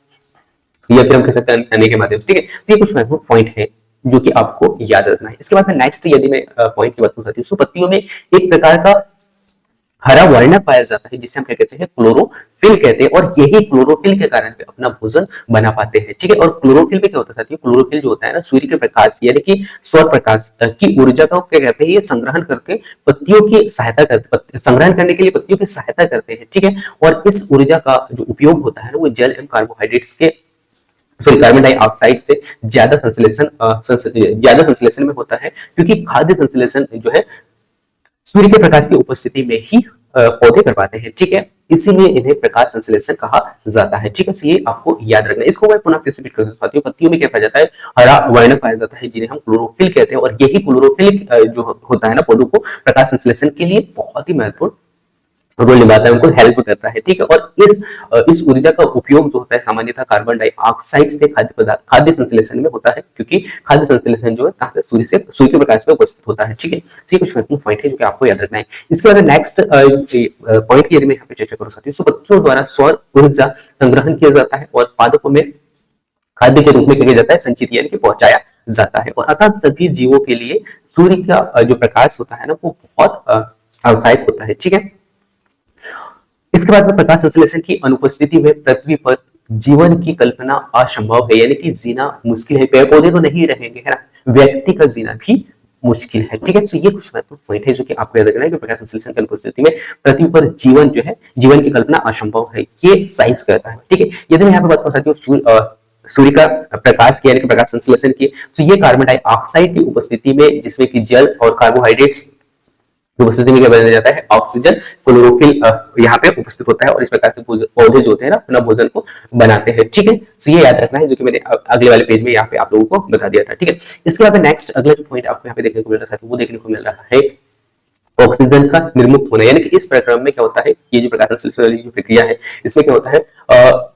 या फिर हम कह सकते हैं तने के माध्यम से। ठीक है, तो ये कुछ महत्वपूर्ण पॉइंट है जो कि आपको याद रखना है। इसके बाद में नेक्स्ट यदि मैं पॉइंट की बात करूं तो पत्तियों में एक प्रकार का हरा वर्णक पाया जाता है, जिसे हम क्या कहते हैं क्लोरोफिल कहते हैं, और यही क्लोरोफिल के कारण वे अपना भोजन बना पाते हैं। ठीक है, और क्लोरोफिल में क्या होता है साथियों, क्लोरोफिल जो होता है ना सूर्य के प्रकाश यानी कि सौर प्रकाश की ऊर्जा को क्या कहते हैं, ये संग्रहण करके पत्तियों की सहायता करते, संग्रहण करने के लिए पत्तियों की सहायता करते हैं। ठीक है, और इस ऊर्जा का जो उपयोग होता है ना वो जल एवं कार्बोहाइड्रेट्स के सॉरी कार्बन डाइऑक्साइड से ज्यादा संश्लेषण में होता है, क्योंकि खाद्य संश्लेषण जो है सूर्य के प्रकाश की उपस्थिति में ही पौधे करवाते हैं। ठीक है, इसीलिए इन्हें प्रकाश संश्लेषण कहा जाता है। ठीक है, तो ये आपको याद रखना है। इसको मैं पुनः फिर से रिपीट कर देता हूं, पत्तियों में क्या पाया जाता है, हरा वर्णक पाया जाता है, जिन्हें हम क्लोरोफिल कहते हैं, और यही क्लोरोफिल जो होता है ना पौधों को प्रकाश संश्लेषण के लिए बहुत ही महत्वपूर्ण रोल निभाता है, उनको हेल्प करता है। ठीक है, और इस ऊर्जा का उपयोग जो होता है सामान्यतः कार्बन डाइऑक्साइड से खाद्य संश्लेषण में होता है, क्योंकि खाद्य संश्लेषण जो है कहां से सूर्य के प्रकाश में उपस्थित होता है। ठीक है, तो ये कुछ महत्वपूर्ण पॉइंट है जो कि आपको याद रखना है। इसके बाद नेक्स्ट पॉइंट की यदि मैं यहाँ पे चर्चा करूं साथियों, पत्तियों द्वारा सौर ऊर्जा संग्रहण किया जाता है और पादपों में खाद्य के रूप में किया जाता है, संचित यानी कि पहुंचाया जाता है। और अतः सभी जीवों के लिए सूर्य का जो प्रकाश होता है ना वो बहुत आवश्यक होता है। ठीक है, इसके बाद में प्रकाश संश्लेषण की अनुपस्थिति में पृथ्वी पर जीवन की कल्पना असंभव है, यानी कि जीना मुश्किल है। पेड़ पौधे तो नहीं रहेंगे, है ना, व्यक्ति का जीना भी मुश्किल है। ठीक है, तो ये कुछ महत्वपूर्ण पॉइंट है जो कि आपको याद रखना है कि प्रकाश संश्लेषण की अनुपस्थिति में पृथ्वी पर जीवन जो है, जीवन की कल्पना असंभव है, ये साइंस कहता है। ठीक है, यदि मैं यहाँ पे बात कर सकती हूँ सूर्य का प्रकाश की, यानी कि प्रकाश संश्लेषण की, तो ये कार्बन डाइऑक्साइड की उपस्थिति में, जिसमें कि जल और कार्बोहाइड्रेट्स की उपस्थिति में क्या बनाया जाता है, ऑक्सीजन, क्लोरोफिल यहाँ पे उपस्थित होता है और इस प्रकार से पौधे जो होते हैं ना अपना भोजन को बनाते हैं। ठीक है, तो ये याद रखना है जो कि मैंने अगले वाले पेज में यहाँ पे आप लोगों को बता दिया था। ठीक है, इसके बाद नेक्स्ट अगला जो पॉइंट आपको यहाँ पे देखने को मिल रहा है वो देखने को मिल रहा है ऑक्सीजन का निर्मुक्त होना, यानी कि इस प्रक्रम में क्या होता है, ये जो प्रकाश संश्लेषण वाली जो प्रक्रिया है इसमें क्या होता है,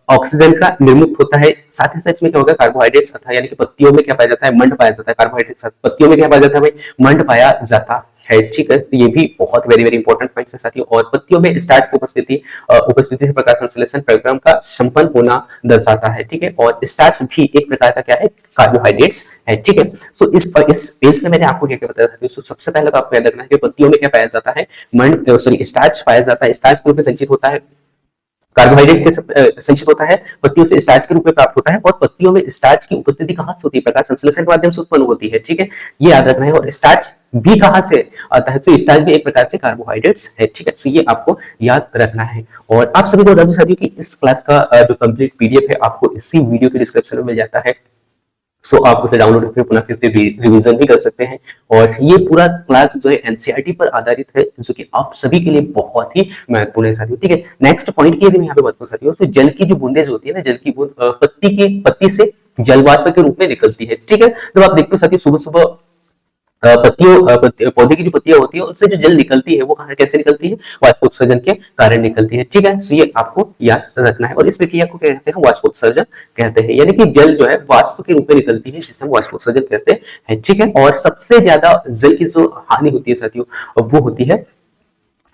ऑक्सीजन का निर्मुक्त होता है, साथ ही साथ इसमें क्या होगा, कार्बोहाइड्रेट्स आता है, यानी कि पत्तियों में क्या पाया जाता है, मंड पाया जाता है। कार्बोहाइड्रेट्स पत्तियों में क्या पाया जाता है भाई, मंड पाया जाता है। ठीक है, तो ये भी बहुत वेरी वेरी इंपॉर्टेंट पॉइंट है साथियों। और पत्तियों में स्टार्च की उपस्थिति से प्रकाश संश्लेषण प्रक्रम का संपन्न होना दर्शाता है। ठीक है, और स्टार्च भी एक प्रकार का क्या है, कार्बोहाइड्रेट्स है। ठीक है, तो इस पेज में मैंने आपको क्या क्या बताया था, तो सबसे पहले तो आपको याद रखना है कि पत्तियों में क्या पाया जाता है, मंड सॉरी स्टार्च पाया जाता है। स्टार्च के रूप में संचित होता है, कार्बोहाइड्रेट के संचित होता है, पत्तियों से स्टार्च के रूप में प्राप्त होता है। और पत्तियों में स्टार्च की उपस्थिति कहां से होती है, प्रकाश संश्लेषण के माध्यम से उत्पन्न होती है। ठीक है, ये याद रखना है। और स्टार्च भी कहां से आता है, तो स्टार्च भी एक प्रकार से कार्बोहाइड्रेट्स है। ठीक है, तो ये आपको याद रखना है। और आप सभी को बता दूं साथियों कि इस क्लास का जो कंप्लीट पीडीएफ है आपको इसी वीडियो के डिस्क्रिप्शन में मिल जाता है। सो आप उसे डाउनलोड करके पुनः फिर से रिवीजन भी कर सकते हैं। और ये पूरा क्लास जो है एनसीईआरटी पर आधारित है, जो कि आप सभी के लिए बहुत ही महत्वपूर्ण है साथियों। ठीक है, नेक्स्ट पॉइंट की यदि मैं यहाँ पे बात करूं साथियों, तो जल की जो बूंदे जो होती है ना, जल की बूंद पत्ती से जलवाष्प के रूप में निकलती है। ठीक है, जब आप देखते हो साथियों सुबह सुबह पौधे की जो पत्तियां होती है उससे जो जल निकलती है वो कहां कैसे निकलती है, वाष्पोत्सर्जन के कारण निकलती है। ठीक है, तो ये आपको याद रखना है। और इस प्रक्रिया को क्या कहते हैं, वाष्पोत्सर्जन कहते हैं, यानी कि जल जो है वाष्प के रूप में निकलती है, जिसे हम वाष्पोत्सर्जन कहते हैं। ठीक है, और सबसे ज्यादा जल की जो हानि होती है साथियों वो होती है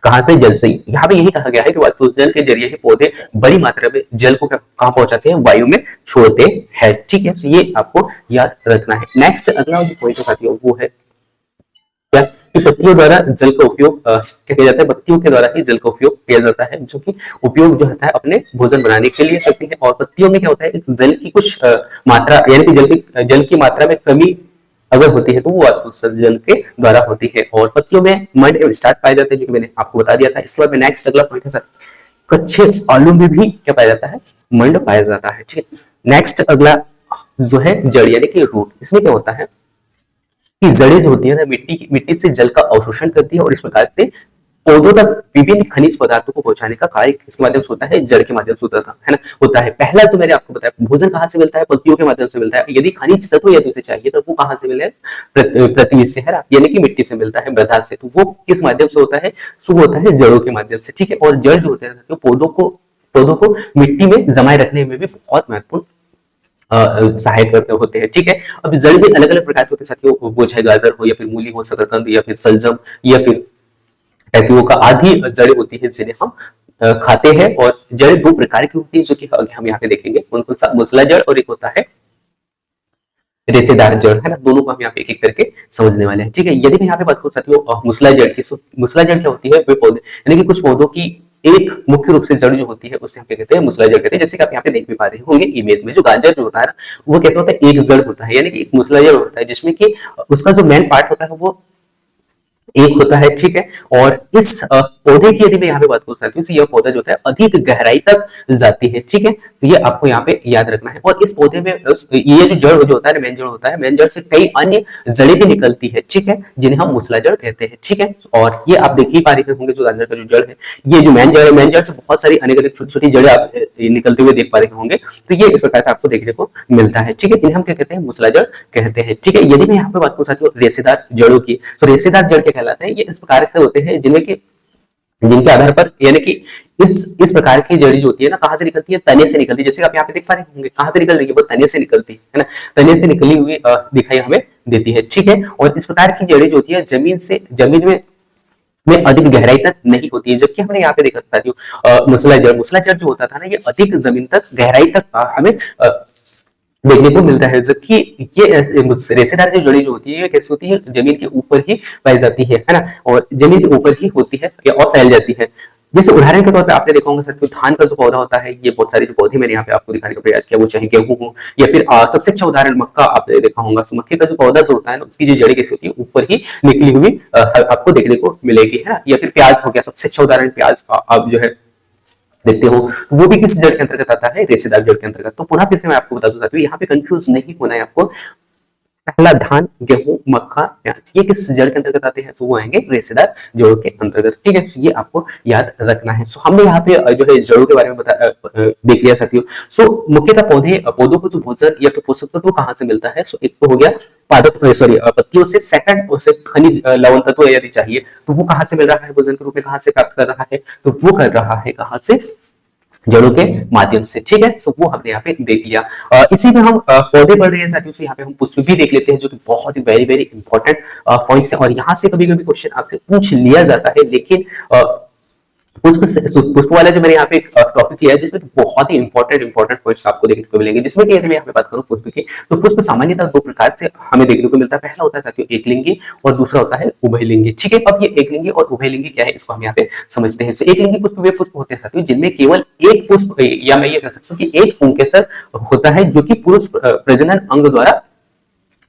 कहां से, जल से। यहाँ पे यही कहा गया है कि वाष्पोत्सर्जन के जरिए ही पौधे बड़ी मात्रा में जल को कहां पहुंचाते हैं, वायु में छोड़ते हैं। ठीक है, तो ये आपको याद रखना है। नेक्स्ट अगला जो पॉइंट है साथियों वो है क्या, कि पत्तियों द्वारा जल का उपयोग क्या किया जाता है, पत्तियों के द्वारा ही जल का उपयोग किया जाता है, जो कि उपयोग जो होता है अपने भोजन बनाने के लिए करती है। और पत्तियों में क्या होता है, जल की कुछ मात्रा, यानी कि जल की मात्रा में कमी अगर होती है तो वो वाष्पोत्सर्जन के द्वारा होती है। और पत्तियों में मंड एवं स्टार्च पाए जाते हैं, जो कि मैंने आपको बता दिया था। इसके बाद में नेक्स्ट अगला पॉइंट है सर, कच्चे आलू में भी क्या पाया जाता है, मंड पाया जाता है। ठीक है, नेक्स्ट अगला जो है जड़, यानी कि रूट। इसमें क्या होता है कि जड़ें जो होती है ना, मिट्टी से जल का अवशोषण करती है और इस प्रकार से पौधों तक विभिन्न खनिज पदार्थों को पहुंचाने का कार्य किसके माध्यम से होता है, जड़ के माध्यम से होता है ना, होता है। पहला जो मैंने आपको बताया, भोजन कहां से मिलता है, पत्तियों के माध्यम से मिलता है। यदि खनिज तत्व यदि उसे चाहिए तो वो कहां से मिले, पृथ्वी से, है ना, यानी कि मिट्टी से मिलता है, मृदा से। तो वो किस माध्यम से होता है, वो होता है जड़ों के माध्यम से। ठीक है, और जड़ जो होते हैं पौधों को मिट्टी में जमाए रखने में भी बहुत महत्वपूर्ण सहायक करते होते हैं। ठीक है, अब जड़ भी अलग अलग प्रकार से होते हैं साथियों, वो चाहे गाजर हो या फिर मूली हो, शकरकंद या फिर सलजम या फिर टैपियोका आदि जड़ें होती है जिन्हें हम खाते हैं। और जड़ें दो प्रकार की होती है जो कि हम यहाँ पे देखेंगे, कौन कौन सा, मूसला जड़ और एक होता है रेशेदार जड़, है ना। दोनों को हम यहाँ पे एक एक करके समझने वाले हैं। ठीक है, यदि मैं यहाँ पे बात करूँ साथियों मूसला जड़ की, मूसला जड़ क्या होती है, वे पौधे यानी कि कुछ पौधों की एक मुख्य रूप से जड़ जो होती है उससे हम क्या कहते हैं, मूसला जड़ कहते हैं। जैसे कि आप यहाँ पे देख भी पा रहे होंगे इमेज में, जो गाजर जो होता है ना वो कैसे होता है, एक जड़ होता है, यानी कि एक मूसला जड़ होता है जिसमें कि उसका जो मेन पार्ट होता है वो एक होता है। ठीक है, और इस पौधे की यदि मैं यहाँ पे बात कर सकती हूँ, यह पौधा जो है अधिक गहराई तक जाती है। ठीक है, तो ये आपको यहाँ पे याद रखना है। और इस पौधे में ये जो जड़ जो होता है, मेन जड़ होता है, मेन जड़ से कई अन्य जड़ें भी निकलती है। ठीक है, जिन्हें हम मूसला जड़ कहते हैं। ठीक है, और ये आप देख ही पा रहे होंगे जो गाजर का जो जड़ है, ये जो मेन जड़ है, मेन जड़ से बहुत सारी अनेक अलग छोटी छोटी जड़ें आप निकलते हुए देख पा रहे होंगे। तो ये इस प्रकार से आपको देखने को मिलता है। ठीक है, इन्हें हम क्या कहते हैं, मूसला जड़ कहते हैं। ठीक है, यदि मैं यहाँ पे बात करूँ साथियों रेशेदार जड़ों की, तो रेशेदार जड़ क्या कहलाते हैं, ये इस प्रकार से होते हैं जिनके आधार पर, यानी कि इस प्रकार की जड़ी जो होती है ना, कहां से निकलती है, तने से निकलती है। जैसे आप यहाँ पे देख पा रहे होंगे कहां से निकल रही है, वो तने से निकलती है ना, तने से निकली हुई दिखाई हमें देती है। ठीक है, और इस प्रकार की जड़ी जो होती है जमीन में अधिक गहराई तक नहीं होती है। जबकि हमने यहाँ पे देखा था जो मूसला जड़ जो होता था ना, ये अधिक जमीन तक गहराई तक हमें देखने को मिलता है। जबकि ये रेशेदार जो जड़ी जो होती है, ये कैसे होती है, जमीन के ऊपर ही पाई जाती है ना, और जमीन के ऊपर ही होती है और फैल जाती है। जैसे उदाहरण के तौर पे आपने देखा होगा साथियों, धान का जो पौधा होता है, ये बहुत सारे जो पौधे मैंने यहाँ पे आपको दिखाने का प्रयास किया, वो चाहे गेहूं हो या फिर सबसे अच्छा उदाहरण मक्का आपने देखा होगा। तो मक्के का जो पौधा जो होता है ना, उसकी जो जड़ें कैसी होती है, ऊपर ही निकली हुई आपको देखने को मिलेगी, है ना। या फिर प्याज हो गया, सबसे अच्छा उदाहरण प्याज आप जो है देखते हो, वो भी किस जड़ के अंतर्गत आता है, रेशेदार जड़ के अंतर्गत। तो पुनः फिर से मैं आपको बता दूं साथियों, यहाँ पे कंफ्यूज नहीं होना है आपको। पहला धान, गेहूं, मक्का, प्याज, ये किस जड़ के अंतर्गत आते हैं, तो वो आएंगे रेशेदार जड़ों के अंतर्गत। ठीक है, तो ये आपको याद रखना है। सो हमने यहाँ पे जो है जड़ों के बारे में देख लिया साथियों। सो मुख्यतः पौधों को जो भोजन या फिर पोषक तत्व कहाँ से मिलता है, सो एक तो हो गया पादप सॉरी पत्तियों से, सेकंड उसे खनिज लवण तत्व यदि चाहिए तो वो कहाँ से मिल रहा है, भोजन के रूप में कहाँ से प्राप्त कर रहा है, तो वो कर रहा है कहाँ से, जड़ों के माध्यम से। ठीक है, सो वो हमने यहाँ पे देख लिया। इसी में हम पौधे पढ़ रहे हैं साथियों, से यहाँ पे हम पुष्प भी देख लेते हैं, जो कि बहुत ही वेरी वेरी इंपॉर्टेंट पॉइंट्स है। और यहाँ से कभी कभी क्वेश्चन आपसे पूछ लिया जाता है, लेकिन पुष्प वाला जो मैंने यहाँ पे टॉपिक लिया है, जिसमें बहुत ही इंपॉर्टेंट पॉइंट्स आपको देखने को मिलेंगे। जिसमें कि यदि मैं यहाँ पे बात करूँ पुष्प की, तो पुष्प सामान्यतः दो प्रकार से हमें देखने को मिलता है। पहला होता है साथियों एकलिंगी और दूसरा होता है उभयलिंगी। ठीक है, अब ये एकलिंगी और उभयलिंगी क्या है, इसको हम यहाँ पे समझते हैं। एकलिंगी पुष्प वे पुष्प होते हैं साथियों जिनमें केवल एक पुष्प, या मैं ये कह सकता हूँ कि एक पुंकेसर होता है, जो कि पुरुष प्रजनन अंग द्वारा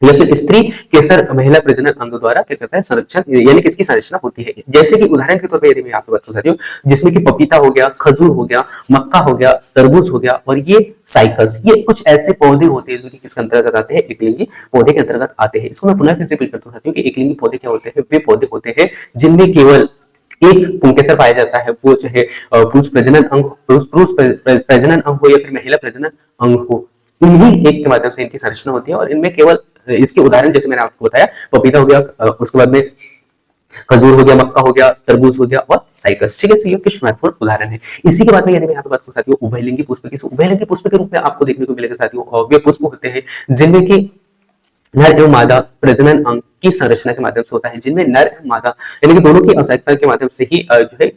या फिर स्त्री केसर महिला प्रजनन अंग द्वारा क्या करता है, संरक्षण यानी किसकी संरचना होती है। जैसे कि उदाहरण के तौर पर यदि मैं आपको बता सकती हूँ, जिसमें कि पपीता हो गया, खजूर हो गया, मक्का हो गया, तरबूज हो गया, और ये साइकस, ये कुछ ऐसे पौधे होते हैं जो कि किसके अंतर्गत आते हैं, एकलिंगी पौधे के अंतर्गत आते हैं। इसको मैं पुनः फिर से रिपीट करता हूँ कि एकलिंगी पौधे क्या होते हैं, वे पौधे होते हैं जिनमें केवल एक पुंकेसर पाया जाता है, वो चाहे पुरुष प्रजनन अंग प्रजनन अंग हो या फिर महिला प्रजनन अंग हो, इन्हीं एक के माध्यम से इनकी संरचना होती है। और इनमें केवल इसके उदाहरण जैसे मैंने आपको बताया, पपीता हो गया, उसके बाद में खजूर हो गया, मक्का हो गया, तरबूज हो गया और साइकस। ठीक है, ये कुछ महत्वपूर्ण उदाहरण है। इसी के बाद में यदि मैं यहाँ पे बात करूं साथियों उभयलिंगी पुष्प की, उभयलिंगी पुष्प के रूप में आपको देखने को मिलेगा साथियों, वे पुष्प होते हैं जिनमें की नर एवं मादा प्रजनन अंग की संरचना के माध्यम से होता है, जिनमें नर एवं मादा यानी कि दोनों की आवश्यकता के माध्यम से ही जो है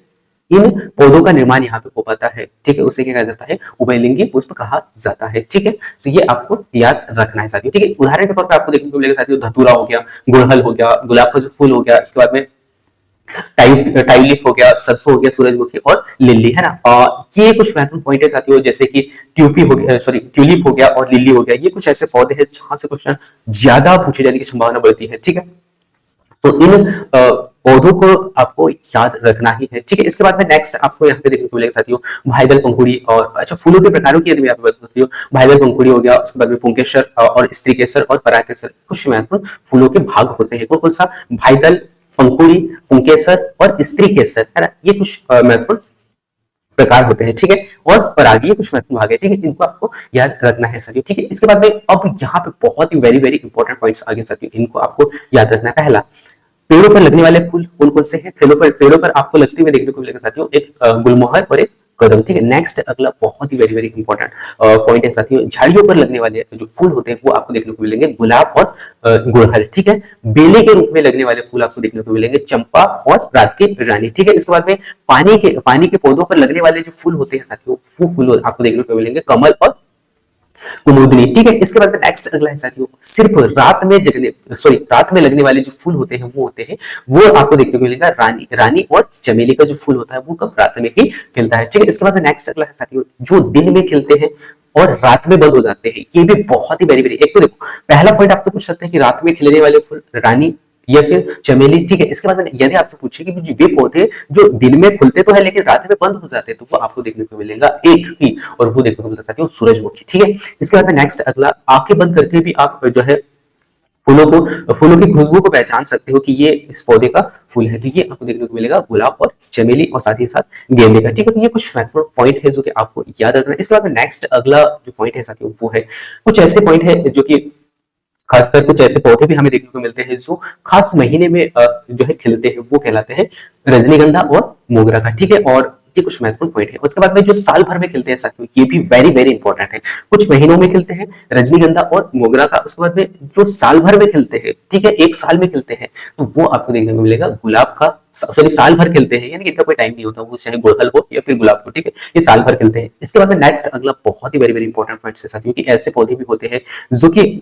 इन पौधों का निर्माण यहाँ पे हो पाता है। ठीक है, उसे क्या कहा जाता है, उभयलिंगी पुष्प कहा जाता है। ठीक है, तो ये आपको याद रखना है साथियों। ठीक है, उदाहरण के तौर पर आपको देखने को मिलेगा साथियों, धतूरा हो गया, गुड़हल हो गया, गुलाब का जो फूल हो गया, इसके बाद में टाइलिप हो गया, सरसों हो गया, सूरजमुखी और लिली, है ना। ये कुछ महत्वपूर्ण पॉइंट है साथियों, जैसे कि ट्यूलिप हो गया और लिली हो गया। ये कुछ ऐसे पौधे हैं जहां से क्वेश्चन ज्यादा पूछे जाने की संभावना बढ़ती है। ठीक है, तो इन पौधों को आपको याद रखना ही है। ठीक है, इसके बाद में नेक्स्ट आपको यहाँ पे देखने को मिलेगा साथियों भाईदल, पंखुड़ी और अच्छा फूलों के प्रकारों की यदि मैं आपको बात करती हूँ, भाईदल, पंखुड़ी हो गया, उसके बाद में पुंकेसर और स्त्री केसर और परागकेसर, कुछ महत्वपूर्ण फूलों के भाग होते हैं। कौन सा, भाईदल, पंखुड़ी, पुंकेसर और स्त्री केसर, है ना, ये कुछ महत्वपूर्ण प्रकार होते हैं। ठीक है, और परागीय कुछ महत्वपूर्ण भाग है। ठीक है, इनको आपको याद रखना है सभी। ठीक है, इसके बाद में अब यहाँ पे बहुत ही वेरी वेरी इंपॉर्टेंट पॉइंट्स आगे साथियों, इनको आपको याद रखना है। पहला, पेड़ों पर लगने वाले फूल कौन कौन से हैं, पेड़ों पर आपको लगते हुए देखने को मिलेगा साथियों, एक गुलमोहर और एक कदम। ठीक है, नेक्स्ट अगला बहुत ही वेरी वेरी इंपॉर्टेंट पॉइंट है साथियों, झाड़ियों पर लगने वाले जो फूल होते हैं वो आपको देखने को मिलेंगे गुलाब और गुड़हल। ठीक है, बेले के रूप में लगने वाले फूल आपको देखने को मिलेंगे चंपा और रात की रानी। ठीक है, इसके बाद में पानी के पौधों पर लगने वाले जो फूल होते हैं साथियों, वो फूल आपको देखने को मिलेंगे कमल और कुमुदनी। ठीक है, इसके बाद में नेक्स्ट अगला है साथियों, सिर्फ रात में लगने वाले जो फूल होते हैं वो आपको देखने को मिलेगा रानी और चमेली का जो फूल होता है वो कब, रात में ही खिलता है। ठीक है, इसके बाद में नेक्स्ट अगला है साथियों, जो दिन में खिलते हैं और रात में बंद हो जाते हैं, ये भी बहुत ही वेरी वेरी। एक तो देखो पहला पॉइंट आपसे पूछ सकते हैं कि रात में खिलने वाले फूल रानी या फिर चमेली। ठीक है, इसके बाद में यदि आपसे पूछे कि वे पौधे जो दिन में खुलते तो है लेकिन रात में बंद हो जाते हैं, तो वो आपको देखने को मिलेगा एक ही, और वो देखने को मिल सकता है सूरजमुखी। ठीक है, इसके बाद में नेक्स्ट अगला, आंखें बंद करके भी आप जो है फूलों की खुशबू को पहचान सकते हो कि ये इस पौधे का फूल है। तो ये आपको देखने को मिलेगा गुलाब और चमेली और साथ ही साथ गेंदे का। ठीक है, तो ये कुछ महत्वपूर्ण पॉइंट है जो कि आपको याद रखना है। इसके बाद में नेक्स्ट अगला जो पॉइंट है साथियों, वो है कुछ ऐसे पॉइंट है जो कि खासकर कुछ ऐसे पौधे भी हमें देखने को मिलते हैं जो खास महीने में जो है खिलते हैं, वो कहलाते हैं रजनीगंधा और मोगरा का। ठीक है, और ये कुछ महत्वपूर्ण पॉइंट है। उसके बाद में जो साल भर में खिलते हैं साथियों, ये भी वेरी वेरी इंपॉर्टेंट है। कुछ महीनों में खिलते हैं रजनीगंधा और मोगरा का, उसके बाद में जो साल भर में खिलते हैं, ठीक है, एक साल में खिलते हैं, तो वो आपको देखने को मिलेगा गुलाब का, सॉरी साल भर खिलते हैं, यानी इनका कोई टाइम नहीं होता, वो चाहे गुड़हल हो या फिर गुलाब हो। ठीक है, ये साल भर खिलते हैं। इसके बाद में नेक्स्ट अगला बहुत ही वेरी वेरी इंपॉर्टेंट पॉइंट है साथियों, कि ऐसे पौधे भी होते हैं जो कि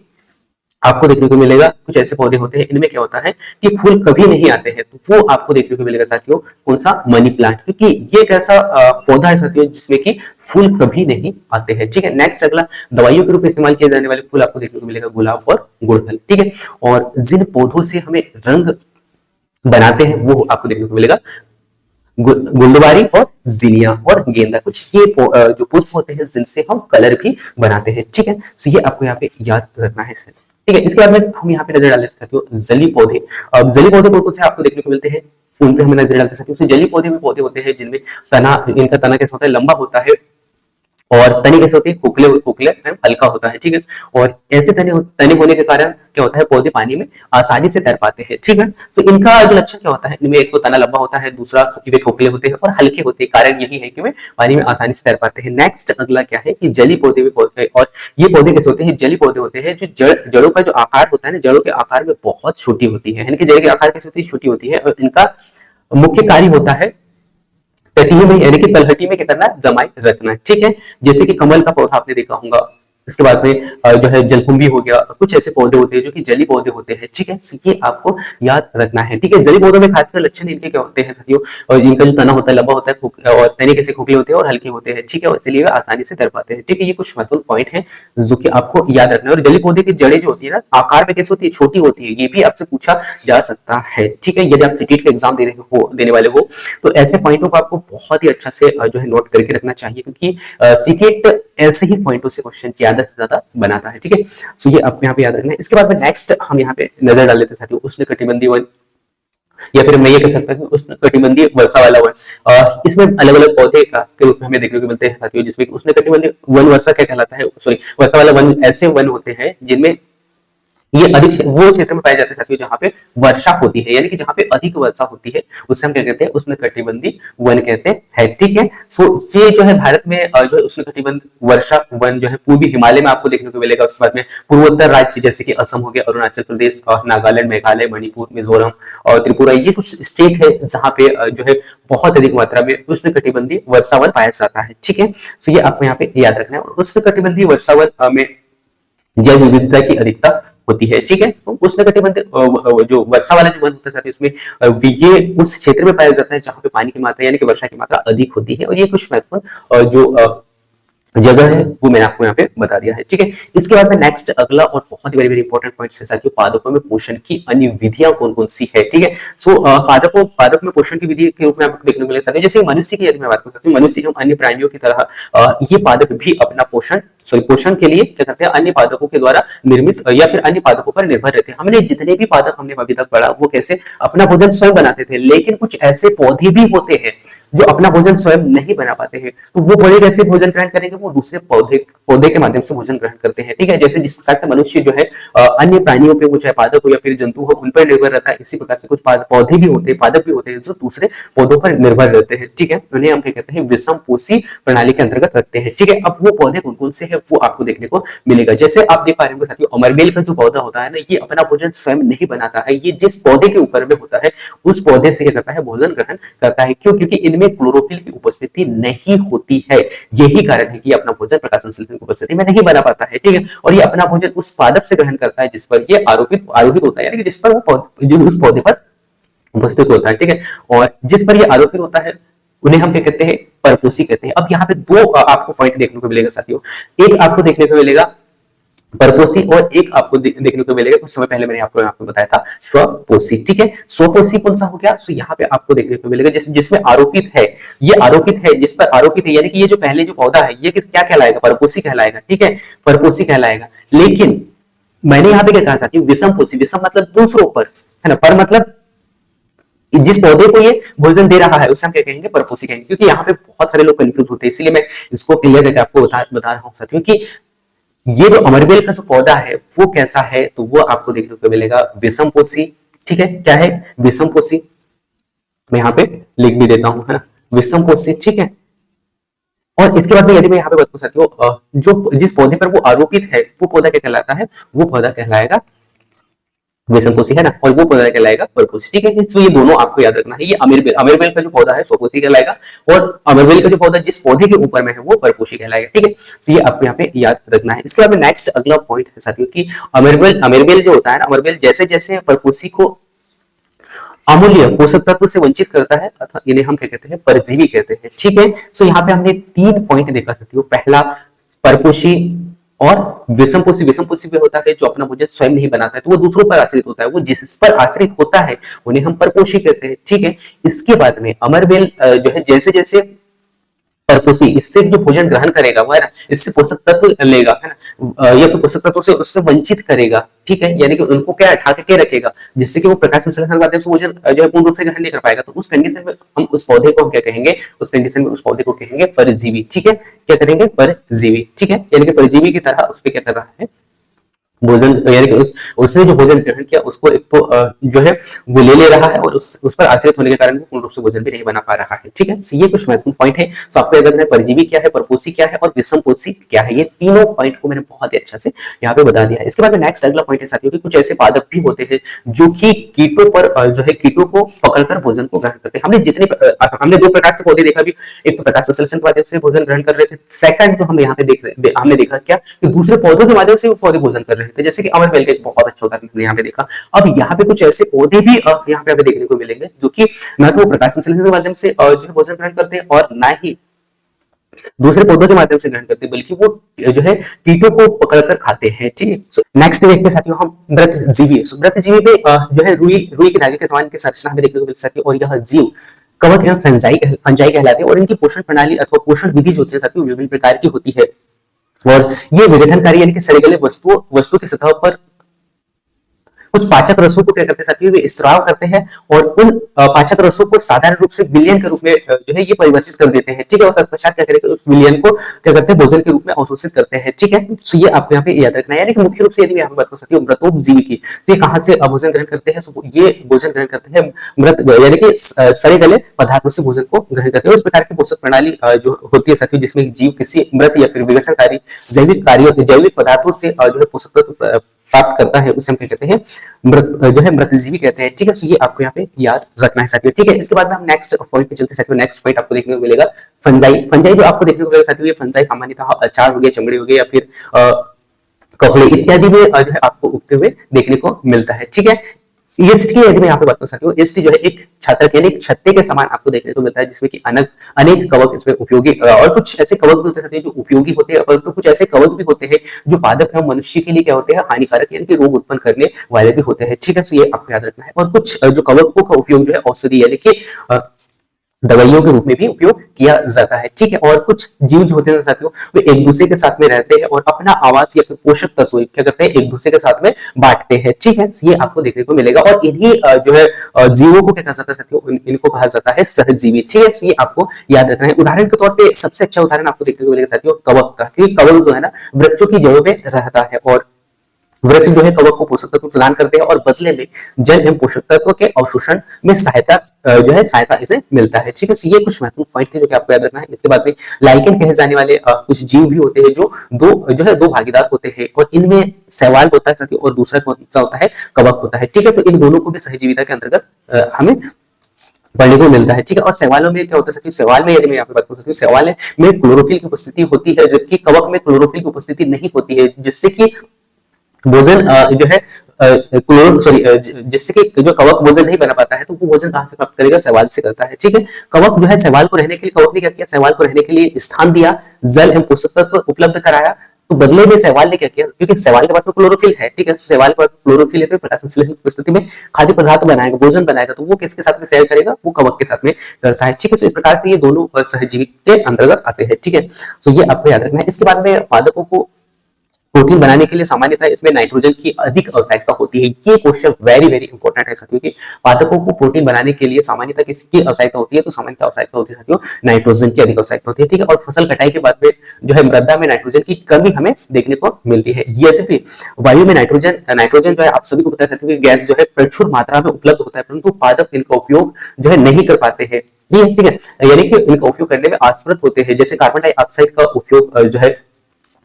आपको देखने को मिलेगा कुछ ऐसे पौधे होते हैं, इनमें क्या होता है कि फूल कभी नहीं आते हैं, तो वो आपको देखने को मिलेगा साथियों कौन सा, मनी प्लांट, क्योंकि ये एक ऐसा पौधा है साथियों जिसमें कि फूल कभी नहीं आते हैं। ठीक है, नेक्स्ट अगला, दवाइयों के रूप में इस्तेमाल किए जाने वाले फूल आपको देखने को मिलेगा गुलाब और गुड़हल। ठीक है, और जिन पौधों से हमें रंग बनाते हैं वो आपको देखने को मिलेगा गुलदावरी और जिनिया और गेंदा, कुछ ये जो पुष्प होते हैं जिनसे हम कलर भी बनाते हैं। ठीक है, तो ये आपको यहाँ पे याद रखना है सर। ठीक है, इसके बाद में हम यहाँ पे नजर डाल सकते हो जली पौधे। अब जली पौधे कौन कौन से आपको देखने को मिलते हैं, उन पे हमें नजर डालते सकते हो। जली पौधे में पौधे होते हैं जिनमें तना, इनका तना कैसा होता है, लंबा होता है, और तने कैसे होते हैं, खोखले खोखले हल्का होता है। ठीक है, और ऐसे तने होने के कारण क्या होता है, पौधे पानी में आसानी से तैर पाते हैं। ठीक है, तो इनका जो लक्षण क्या होता है, इनमें एक तो तना लंबा होता है, दूसरा वे खोखले होते हैं और हल्के होते हैं। कारण यही है कि वे पानी में आसानी से तैर पाते हैं। नेक्स्ट अगला क्या है कि जली पौधे में पौधे, और ये पौधे कैसे होते हैं, जली पौधे होते हैं जो जड़ों का जो आकार होता है ना, जड़ों के आकार में बहुत छोटी होती है। इनकी जड़ के आकार कैसे होती है, छोटी होती है, और इनका मुख्य कार्य होता है तटीय में यानी कि तलहटी में क्या करना है, जमाई रखना है। ठीक है, जैसे कि कमल का पौधा आपने देखा होगा। इसके बाद में जो है जलकुंभी हो गया, कुछ ऐसे पौधे होते हैं जो कि जली पौधे होते हैं। ठीक है, तो ये आपको याद रखना है। ठीक है, जली पौधों में खासकर लक्षण इनके क्या होते हैं साथियों, और इनका जो तना होता है लंबा होता है, और तने कैसे खोखले होते हैं और हल्के होते हैं। ठीक है, इसलिए वे आसानी से तैर पाते हैं। ठीक है, ये कुछ महत्वपूर्ण पॉइंट है जो कि आपको याद रखना है। और जली पौधे की जड़ें जो होती है ना, आकार में कैसे होती है, छोटी होती है, ये भी आपसे पूछा जा सकता है। ठीक है, यदि आप सीटेट का एग्जाम देने वाले हो तो ऐसे पॉइंटों को आपको बहुत ही अच्छा से जो है नोट करके रखना चाहिए, क्योंकि सीटेट ऐसे ही पॉइंटों से क्वेश्चन ज्यादा से ज्यादा बनाता है। ठीक है, सो ये आपको यहाँ पे याद रखना है। इसके बाद में नेक्स्ट हम यहाँ पे नजर डाल लेते हैं साथियों, उष्णकटिबंधीय वन, या फिर मैं ये कह सकता हूँ उष्णकटिबंधीय वर्षा वाला वन। इसमें अलग अलग पौधे का के रूप में हमें देखने को मिलते हैं साथियों, जिसमें उष्णकटिबंधीय वन वर्षा क्या कहलाता है, सॉरी वर्षा वाला वन ऐसे वन होते हैं जिनमें ये अधिक वो क्षेत्र में पाए जाते हैं साथियों जहां पे वर्षा होती है, यानी कि जहां पे अधिक वर्षा होती है उसे हम क्या कहते हैं, उष्णकटिबंधीय वन कहते हैं। ठीक है, सो ये जो है भारत में जो है उष्णकटिबंधीय वर्षा वन जो है पूर्वी हिमालय में आपको देखने को मिलेगा। उसके बाद में पूर्वोत्तर राज्य जैसे कि असम हो गया, अरुणाचल प्रदेश और नागालैंड, मेघालय, मणिपुर, मिजोरम और त्रिपुरा, ये कुछ स्टेट है जहां पे जो है बहुत अधिक मात्रा में उष्णकटिबंधीय वर्षा वन पाया जाता है। ठीक है, सो ये आपको यहाँ पे याद रखना है। उष्णकटिबंधीय वर्षा वन में जैव विविधता की अधिकता होती है। ठीक है, तो उष्णकटिबंधीय जो वर्षा वाला जो वन होता है उसमें ये उस क्षेत्र में पाया जाता है जहां पे पानी की मात्रा यानी कि वर्षा की मात्रा अधिक होती है। और ये कुछ महत्वपूर्ण जो जगह है वो मैंने आपको यहाँ पे बता दिया है। ठीक है, इसके बाद में नेक्स्ट अगला और बहुत ही वेरी वेरी इंपॉर्टेंट पॉइंट है साथियों, पादपों में पोषण की अन्य विधियां कौन कौन सी है। ठीक है, सो पादप में पोषण की विधि के रूप में आपको देखने को मिलेगा साथियों, जैसे मनुष्य की यदि मैं बात करता हूँ, मनुष्य एवं अन्य प्राणियों की तरह ये पादप भी अपना पोषण के लिए क्या करते हैं, अन्य पादपों के द्वारा निर्मित या फिर अन्य पादपों पर निर्भर रहते हैं। हमने जितने भी पादप हमने अभी तक पढ़ा वो कैसे अपना भोजन स्वयं बनाते थे, लेकिन कुछ ऐसे पौधे भी होते हैं जो अपना भोजन स्वयं नहीं बना पाते हैं, तो वो पौधे कैसे भोजन ग्रहण करेंगे, वो दूसरे पौधे के माध्यम से भोजन ग्रहण करते हैं। ठीक है, जैसे जिस प्रकार से मनुष्य जो है अन्य प्राणियों पे, वो चाहे पादप हो या फिर जंतु हो, उन पर निर्भर रहता है, इसी प्रकार से कुछ पौधे भी होते हैं, पादप भी होते हैं जो दूसरे पौधों पर निर्भर रहते हैं। ठीक है, उन्हें हम क्या कहते हैं, विषम पोषी प्रणाली के अंतर्गत रखते हैं। ठीक है, अब वो पौधे कौन कौन से हैं वो आपको देखने को मिलेगा। जैसे आप देख पा रहे होंगे साथियों, अमरबेल का जो पौधा होता है ना, ये अपना भोजन स्वयं नहीं बनाता है, ये जिस पौधे के ऊपर में होता है उस पौधे से क्या करता है, भोजन ग्रहण करता है। क्यों? क्योंकि इनमें क्लोरोफिल की उपस्थिति नहीं होती है, यही कारण है कि अपना भोजन प्रकाश संश्लेषण की उपस्थिति में नहीं बना पाता है। ठीक है, और ये अपना भोजन उस पादप से ग्रहण करता है जिस पर ये आरोपित होता है, यानी कि जिस पर वो जो उस पौधे पर उपस्थित होता है। ठीक है, और जिस पर ये आरोपित होता है उन्हें हम क्या कहते हैं, परपोषी कहते हैं। अब यहाँ पे दो आपको पॉइंट देखने को मिलेगा साथियों, एक आपको देखने को मिलेगा परपोषी और एक आपको देखने को मिलेगा, कुछ समय पहले मैंने आपको बताया था स्वपोषी। ठीक है, स्वपोषी कौन सा हो गया, तो यहाँ पे आपको देखने को मिलेगा जिसमें आरोपित है, ये आरोपित है, जिस पर आरोपित है, यानी कि ये जो पहले जो पौधा है ये क्या कहलाएगा, परपोषी कहलाएगा। ठीक है, परपोषी कहलाएगा। लेकिन मैंने यहाँ पे क्या कहा चाहती हूँ, विषम पोषी, विषम मतलब दूसरों पर, है ना, पर मतलब जिस पौधे को ये भोजन दे रहा है उसे हम क्या कहेंगे, परपोषी कहेंगे। क्योंकि यहाँ पे बहुत सारे लोग कंफ्यूज होते हैं, इसीलिए मैं इसको क्लियर करके आपको बता रहा हूँ साथियों कि ये जो अमरबेल का जो पौधा है वो कैसा है, तो वो आपको देखने को मिलेगा विषम पोषी। ठीक है, क्या है, विषम पोषी। मैं यहाँ पे लिख भी देता हूँ, है ना, विषम पोषी। ठीक है, और इसके बाद में यदि मैं यहाँ पे बात करूँ साथियों, जो जिस पौधे पर वो आरोपित है वो पौधा क्या कहलाता है, वो पौधा कहलाएगा विषमपोषी है ना, और वो पौधा कहलाएगा परपोषी। ठीक है, तो ये दोनों आपको याद रखना है। ये अमीरबेल का जो पौधा है स्वपोषी कहलाएगा, और अमीरबेल का जो पौधा जिस पौधे के ऊपर में है वो परपोषी कहलाएगा। ठीक है, तो ये आपको यहाँ पे याद रखना है। इसके बाद में नेक्स्ट अगला पॉइंट है साथियों कि अमीरबेल जो होता है ना, अमीरबेल जैसे जैसे परपोषी को अमूल्य पोषक तत्व से वंचित करता है, अर्थात इन्हें हम क्या कहते हैं, परजीवी कहते हैं। ठीक है, सो यहाँ पे हमने 3 पॉइंट देखा साथियों। पहला परपोषी और विषमपोषी। विषमपोषी भी होता है जो अपना भोजन स्वयं नहीं बनाता है, तो वो दूसरों पर आश्रित होता है। वो जिस पर आश्रित होता है उन्हें हम परपोषी कहते हैं। ठीक है, इसके बाद में अमरबेल जो है जैसे जैसे परपोषी इससे जो भोजन ग्रहण करेगा वो है ना, इससे पोषक तत्व लेगा है ना, या फिर पोषक तत्वों से उससे वंचित करेगा। ठीक है, यानी कि उनको क्या ढक के रखेगा, जिससे कि वो प्रकाश संश्लेषण के माध्यम से भोजन जो है पूर्ण रूप से ग्रहण नहीं कर पाएगा। तो उस कंडीशन में हम उस पौधे को हम क्या कहेंगे, उस कंडीशन में उस पौधे को कहेंगे परजीवी। ठीक है, क्या करेंगे, परजीवी। ठीक है, यानी कि परजीवी की तरह उस पर क्या कर रहा है, भोजन, यानी कि उसने जो भोजन ग्रहण किया उसको एक तो जो है वो ले रहा है, और उस पर आश्रित होने के कारण वो पूर्ण रूप से भोजन भी नहीं बना पा रहा है। ठीक है, तो ये कुछ महत्वपूर्ण पॉइंट है। तो आपको याद रखना है परजीवी क्या है, परपोषी क्या है और विषमपोषी क्या है। ये तीनों पॉइंट को मैंने बहुत ही अच्छा से यहाँ पे बता दिया है। इसके बाद में नेक्स्ट अगला पॉइंट है साथियों कि कुछ ऐसे पादप भी होते हैं जो कि कीटों पर जो है कीटों को पकड़कर भोजन को ग्रहण करते हैं। हमने 2 प्रकार से पौधे देखा भी, एक तो प्रकाश संश्लेषण के माध्यम से भोजन ग्रहण कर रहे थे, सेकंड जो हम यहाँ पे हमने देखा क्या कि दूसरे पौधों के माध्यम से वो पौधे भोजन कर रहे थे, जैसे कि अमरबेल का एक बहुत अच्छा उदाहरण हमने यहाँ पे देखा। अब यहाँ पे कुछ ऐसे पौधे भी यहाँ पे देखने को मिलेंगे जो कि न तो प्रकाश संश्लेषण के माध्यम से जो है भोजन ग्रहण करते हैं और न ही दूसरे पौधों के माध्यम से ग्रहण करते हैं, बल्कि वो जो है कीटों को पकड़कर खाते हैं। ठीक है, नेक्स्ट देखते हैं साथियों हम व्रतजीवी। व्रतजीवी में जो है रुई के धागे के समान की संरचना हमें देखने को मिल सकती है, और यह जीव कवक एवं फंजाई कहलाते हैं, और इनकी पोषण प्रणाली अथवा पोषण विधि जो होती है साथियों विभिन्न प्रकार की होती है। और ये विघटनकारी यानी कि सड़े गले वस्तु की सतह पर कुछ पाचक रसों को क्या करते हैं साथियों, वे स्त्राव करते हैं, और उन पाचक रसों को साधारण रूप से विलयन के रूप में जो है ये परिवर्तित कर देते हैं। ठीक है, और तत्पश्चात क्या करेंगे, उस विलयन को क्या करते हैं, भोजन के रूप में अवशोषित करते हैं। ठीक है, तो ये आपको यहाँ पे याद रखना है। यानी कि मुख्य रूप से यदि मैं बात कर सकती हूँ मृतोपजीवी की, तो ये कहाँ से भोजन ग्रहण करते हैं, ये भोजन ग्रहण करते हैं मृत यानी कि सड़े गले पदार्थों से भोजन को ग्रहण करते हैं। इस प्रकार की पोषक प्रणाली जो होती है साथियों जिसमें जीव किसी मृत या फिर विघटनकारी जैविक पदार्थों से जो है पोषक तत्व प्राप्त करता है, उसे हम क्या कहते हैं, मृतजीवी कहते हैं। ठीक है, तो ये आपको यहाँ पे याद रखना है साथियों। ठीक है, इसके बाद में हम नेक्स्ट पॉइंट पे चलते हैं साथियों। नेक्स्ट पॉइंट आपको देखने को मिलेगा फंजाई जो आपको देखने को मिलेगा साथियों, ये फंजाई सामान्यतः अचार हो गया, चमड़े हो गए, या फिर कफले इत्यादि में जो है आपको उगते हुए देखने को मिलता है। ठीक है, ईस्ट की यदि मैं यहाँ पे बात कर सकती हूँ, ईस्ट जो है एक छात्रक यानी एक छत्ते के समान आपको देखने को मिलता है, जिसमें कि अनेक कवक इसमें उपयोगी, और कुछ ऐसे कवक भी होते हैं जो उपयोगी होते हैं, परंतु कुछ ऐसे कवक भी होते हैं जो पादप एवं मनुष्य के लिए क्या होते हैं, हानिकारक यानी कि रोग उत्पन्न करने वाले भी होते हैं। ठीक है, तो ये आपको याद रखना है। और कुछ जो कवकों का उपयोग जो है औषधि यानी कि दवाइयों के रूप में भी उपयोग किया जाता है। ठीक है, और कुछ जीव जो होते हैं साथियों वे एक दूसरे के साथ में रहते हैं और अपना आवास या फिर पोषक तत्व क्या करते हैं, एक दूसरे के साथ में बांटते हैं। ठीक है, ये आपको देखने को मिलेगा, और इन्हीं जो है जीवों को क्या कहा जाता है साथियों, इनको कहा जाता है सहजीवी। ठीक है, ये आपको याद रखना है। उदाहरण के तौर पर सबसे अच्छा उदाहरण आपको देखने को मिलेगा साथियों कवक का, क्योंकि कवक जो है ना वृक्षों की जड़ों में रहता है, और वृक्ष जो है कवक को पोषक तत्व प्रदान करते हैं, और बदले में जल एवं पोषक तत्व के अवशोषण में सहायता इसे मिलता है। ठीक है, तो ये कुछ महत्वपूर्ण पॉइंट थे जो कि आपको याद रखना है। इसके बाद में लाइकेन कहे जाने वाले कुछ जीव भी होते हैं जो दो भागीदार होते हैं, और इनमें शैवाल होता है साथियों, और दूसरा कौन सा होता है, कवक होता है। ठीक है, तो इन दोनों को भी सहजीविता के अंतर्गत हमें पढ़ने को मिलता है। ठीक है, और शैवालों में क्या होता है, शैवाल में यदि मैं यहाँ पे बात कर सकती हूँ, शैवाल में क्लोरोफिल की उपस्थिति होती है, जबकि कवक में क्लोरोफिल की उपस्थिति नहीं होती है, जिससे कि भोजन जो है जिससे कि जो कवक भोजन नहीं बना पाता है, तो वो भोजन कहां से प्राप्त करेगा, शैवाल से करता है। ठीक है, कवक जो है शैवाल को रहने के लिए, कवक ने क्या किया, शैवाल को रहने के लिए स्थान दिया, जल एवं पोषक तत्व उपलब्ध कराया। तो बदले में शैवाल ने क्या किया, क्योंकि शैवाल के पास में क्लोरोफिल है, ठीक है, शैवाल के पास क्लोरोफिल है, तो प्रकाश संश्लेषण की स्थिति में खाद्य पदार्थ बनाएगा, भोजन बनाएगा, तो वो किसके साथ में शेयर करेगा, वो कवक के साथ में करता है। ठीक है, तो इस प्रकार से ये दोनों सहजीवी के अंतर्गत आते हैं। ठीक है, तो ये आपको याद रखना है। इसके बाद में पादपों को प्रोटीन बनाने के लिए सामान्यतः इसमें नाइट्रोजन की अधिक आवश्यकता होती है। ये क्वेश्चन वेरी वेरी इंपॉर्टेंट है साथियों, कि पादपों को प्रोटीन बनाने के लिए सामान्यतः किसकी आवश्यकता होती है, तो सामान्यतः आवश्यकता होती है साथियों नाइट्रोजन की अधिक आवश्यकता होती है। ठीक है, और फसल कटाई के बाद में जो है मृदा में नाइट्रोजन की कमी हमें देखने को मिलती है। यद्यपि वायु में नाइट्रोजन जो है आप सभी को पता है गैस जो है प्रचुर मात्रा में उपलब्ध होता है, परंतु पादप इनका उपयोग जो है नहीं कर पाते हैं। ठीक है, यानी कि इनका उपयोग करने में असमर्थ होते हैं। जैसे कार्बन डाइऑक्साइड का उपयोग जो है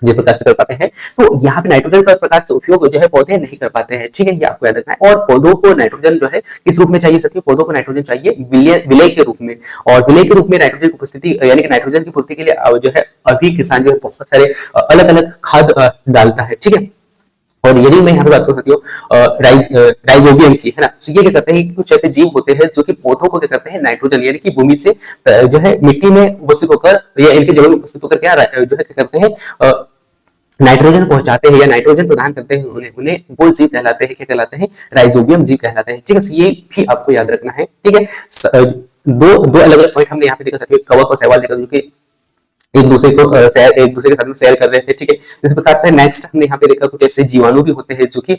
जिस प्रकार से कर पाते हैं। तो यहाँ पे नाइट्रोजन का इस प्रकार से उपयोग जो है पौधे नहीं कर पाते हैं, ठीक है, ये आपको याद रखना है। और पौधों को नाइट्रोजन जो है किस रूप में चाहिए साथियों, पौधों को नाइट्रोजन चाहिए विलय के रूप में, और विलय के रूप में नाइट्रोजन की उपस्थिति यानी कि नाइट्रोजन की पूर्ति के लिए जो है अभी किसान जो है बहुत सारे अलग अलग खाद डालता है, ठीक है। और यदि मैं यहाँ पे बात करूँ साथियों राइजोबियम की, है ना, तो ये क्या करते हैं, कुछ ऐसे जीव होते हैं जो कि पौधों को क्या करते हैं, नाइट्रोजन यानी कि भूमि से जो है मिट्टी में उपस्थित होकर या इनके जड़ में उपस्थित होकर क्या जो है क्या करते हैं, नाइट्रोजन पहुंचाते हैं या नाइट्रोजन प्रदान करते हैं उन्हें उन्हें वो जीव कहलाते हैं, क्या कहलाते हैं, राइजोबियम जीव कहलाते हैं, ठीक है। ये भी आपको याद रखना है, ठीक है। दो दो अलग अलग पॉइंट हमने यहाँ पे देखा साथियों, कवक और शैवाल देखा, जो कि एक दूसरे के साथ में शेयर कर रहे थे, ठीक है। इस प्रकार से नेक्स्ट हमने यहाँ पे देखा कुछ ऐसे जीवाणु भी होते हैं जो कि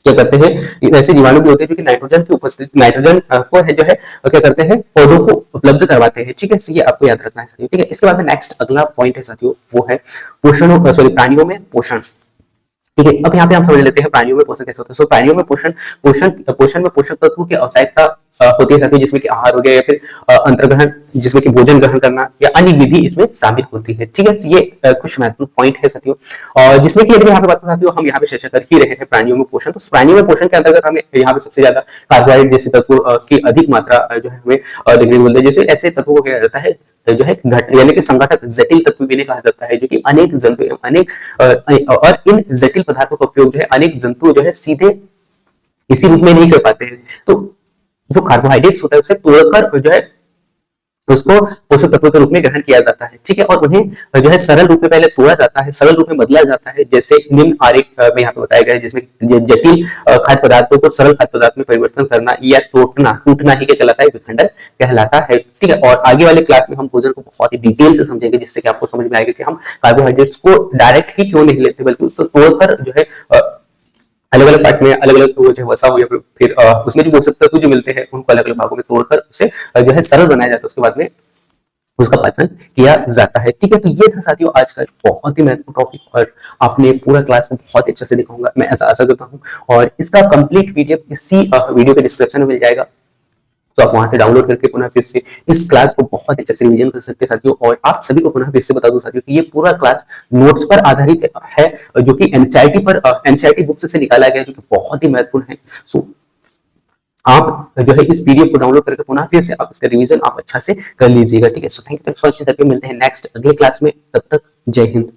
क्या करते हैं, ऐसे जीवाणु भी होते हैं जो कि नाइट्रोजन की उपस्थिति नाइट्रोजन को है जो है क्या करते हैं, पौधों को उपलब्ध करवाते हैं, ठीक है। ये आपको याद रखना है साथियों, ठीक है। इसके बाद में नेक्स्ट अगला पॉइंट है साथियों, वो है पोषण, सॉरी प्राणियों में पोषण, ठीक है। अब यहाँ पे हम समझ लेते हैं प्राणियों में पोषण कैसे होता है। प्राणियों में पोषण पोषण में पोषक तत्वों की आवश्यकता होती है साथियों, जिसमें कि आहार हो गया या फिर अंतर्ग्रहण, जिसमें कि भोजन ग्रहण करना या अन्य विधि इसमें शामिल होती है, ठीक है। ये कुछ महत्वपूर्ण पॉइंट है साथियों, और जिसमें कि यदि यहाँ पे बात करें साथियों, हम यहाँ पे चर्चा कर ही रहे हैं प्राणियों में पोषण। तो प्राणियों में पोषण के अंतर्गत हमें यहाँ पे सबसे ज्यादा कार्बोहाइड्रेट जैसे तत्वों की अधिक मात्रा जो है हमें देखने को मिलती है। जैसे ऐसे तत्वों को क्या जाता है जो है घट यानी कि संगठक जटिल तत्व भी कहा जाता है, जो कि अनेक जंतु अनेक और इन जटिल पदार्थों का उपयोग जो है अनेक जंतु जो है सीधे इसी रूप में नहीं कर पाते हैं। तो जो कार्बोहाइड्रेट्स होता है उसे तोड़कर जो है उसको पोषक तत्वों के रूप में ग्रहण किया जाता है, ठीक है। और उन्हें जो है सरल रूप में पहले तोड़ा जाता है, सरल रूप में बदला जाता है, जैसे निम्न आरेख में यहाँ पे बताया गया है, जिसमें जटिल खाद्य पदार्थों को सरल खाद्य पदार्थ में परिवर्तन करना या टूटना ही क्या कहलाता है, विखंडन कहलाता है, ठीक है। और आगे वाले क्लास में हम भोजन को बहुत ही डिटेल से समझेंगे, जिससे कि आपको समझ में आएगा कि हम कार्बोहाइड्रेट्स को डायरेक्ट ही क्यों नहीं लेते, बल्कि उसको तोड़कर जो है अलग अलग पार्ट में अलग अलग वो जो वसा हो या फिर उसमें जो पोषक तत्व जो मिलते हैं उनको अलग अलग भागों में तोड़कर उसे जो है सरल बनाया जाता है, उसके बाद में उसका पाचन किया जाता है, ठीक है। तो ये था साथियों आज का बहुत ही महत्वपूर्ण टॉपिक, और आपने पूरा क्लास में बहुत अच्छे से देखा होगा, मैं ऐसा आशा करता हूँ। और इसका कंप्लीट पीडीएफ इसी वीडियो के डिस्क्रिप्शन में मिल जाएगा, तो आप वहां से डाउनलोड करके पुनः फिर से इस क्लास को बहुत अच्छे से रिवीजन कर सकते हैं साथियों। और आप सभी को पुनः फिर से बता दूं साथियों कि ये पूरा क्लास नोट्स पर आधारित है, जो कि एनसीईआरटी बुक से निकाला गया है, जो कि बहुत ही महत्वपूर्ण है। सो आप जो है इस पीडीएफ को डाउनलोड करके पुनः फिर से आप इसका रिवीजन आप अच्छा से कर लीजिएगा, ठीक है। So thank you for watching, मिलते हैं नेक्स्ट अगले क्लास में, तब तक जय हिंद।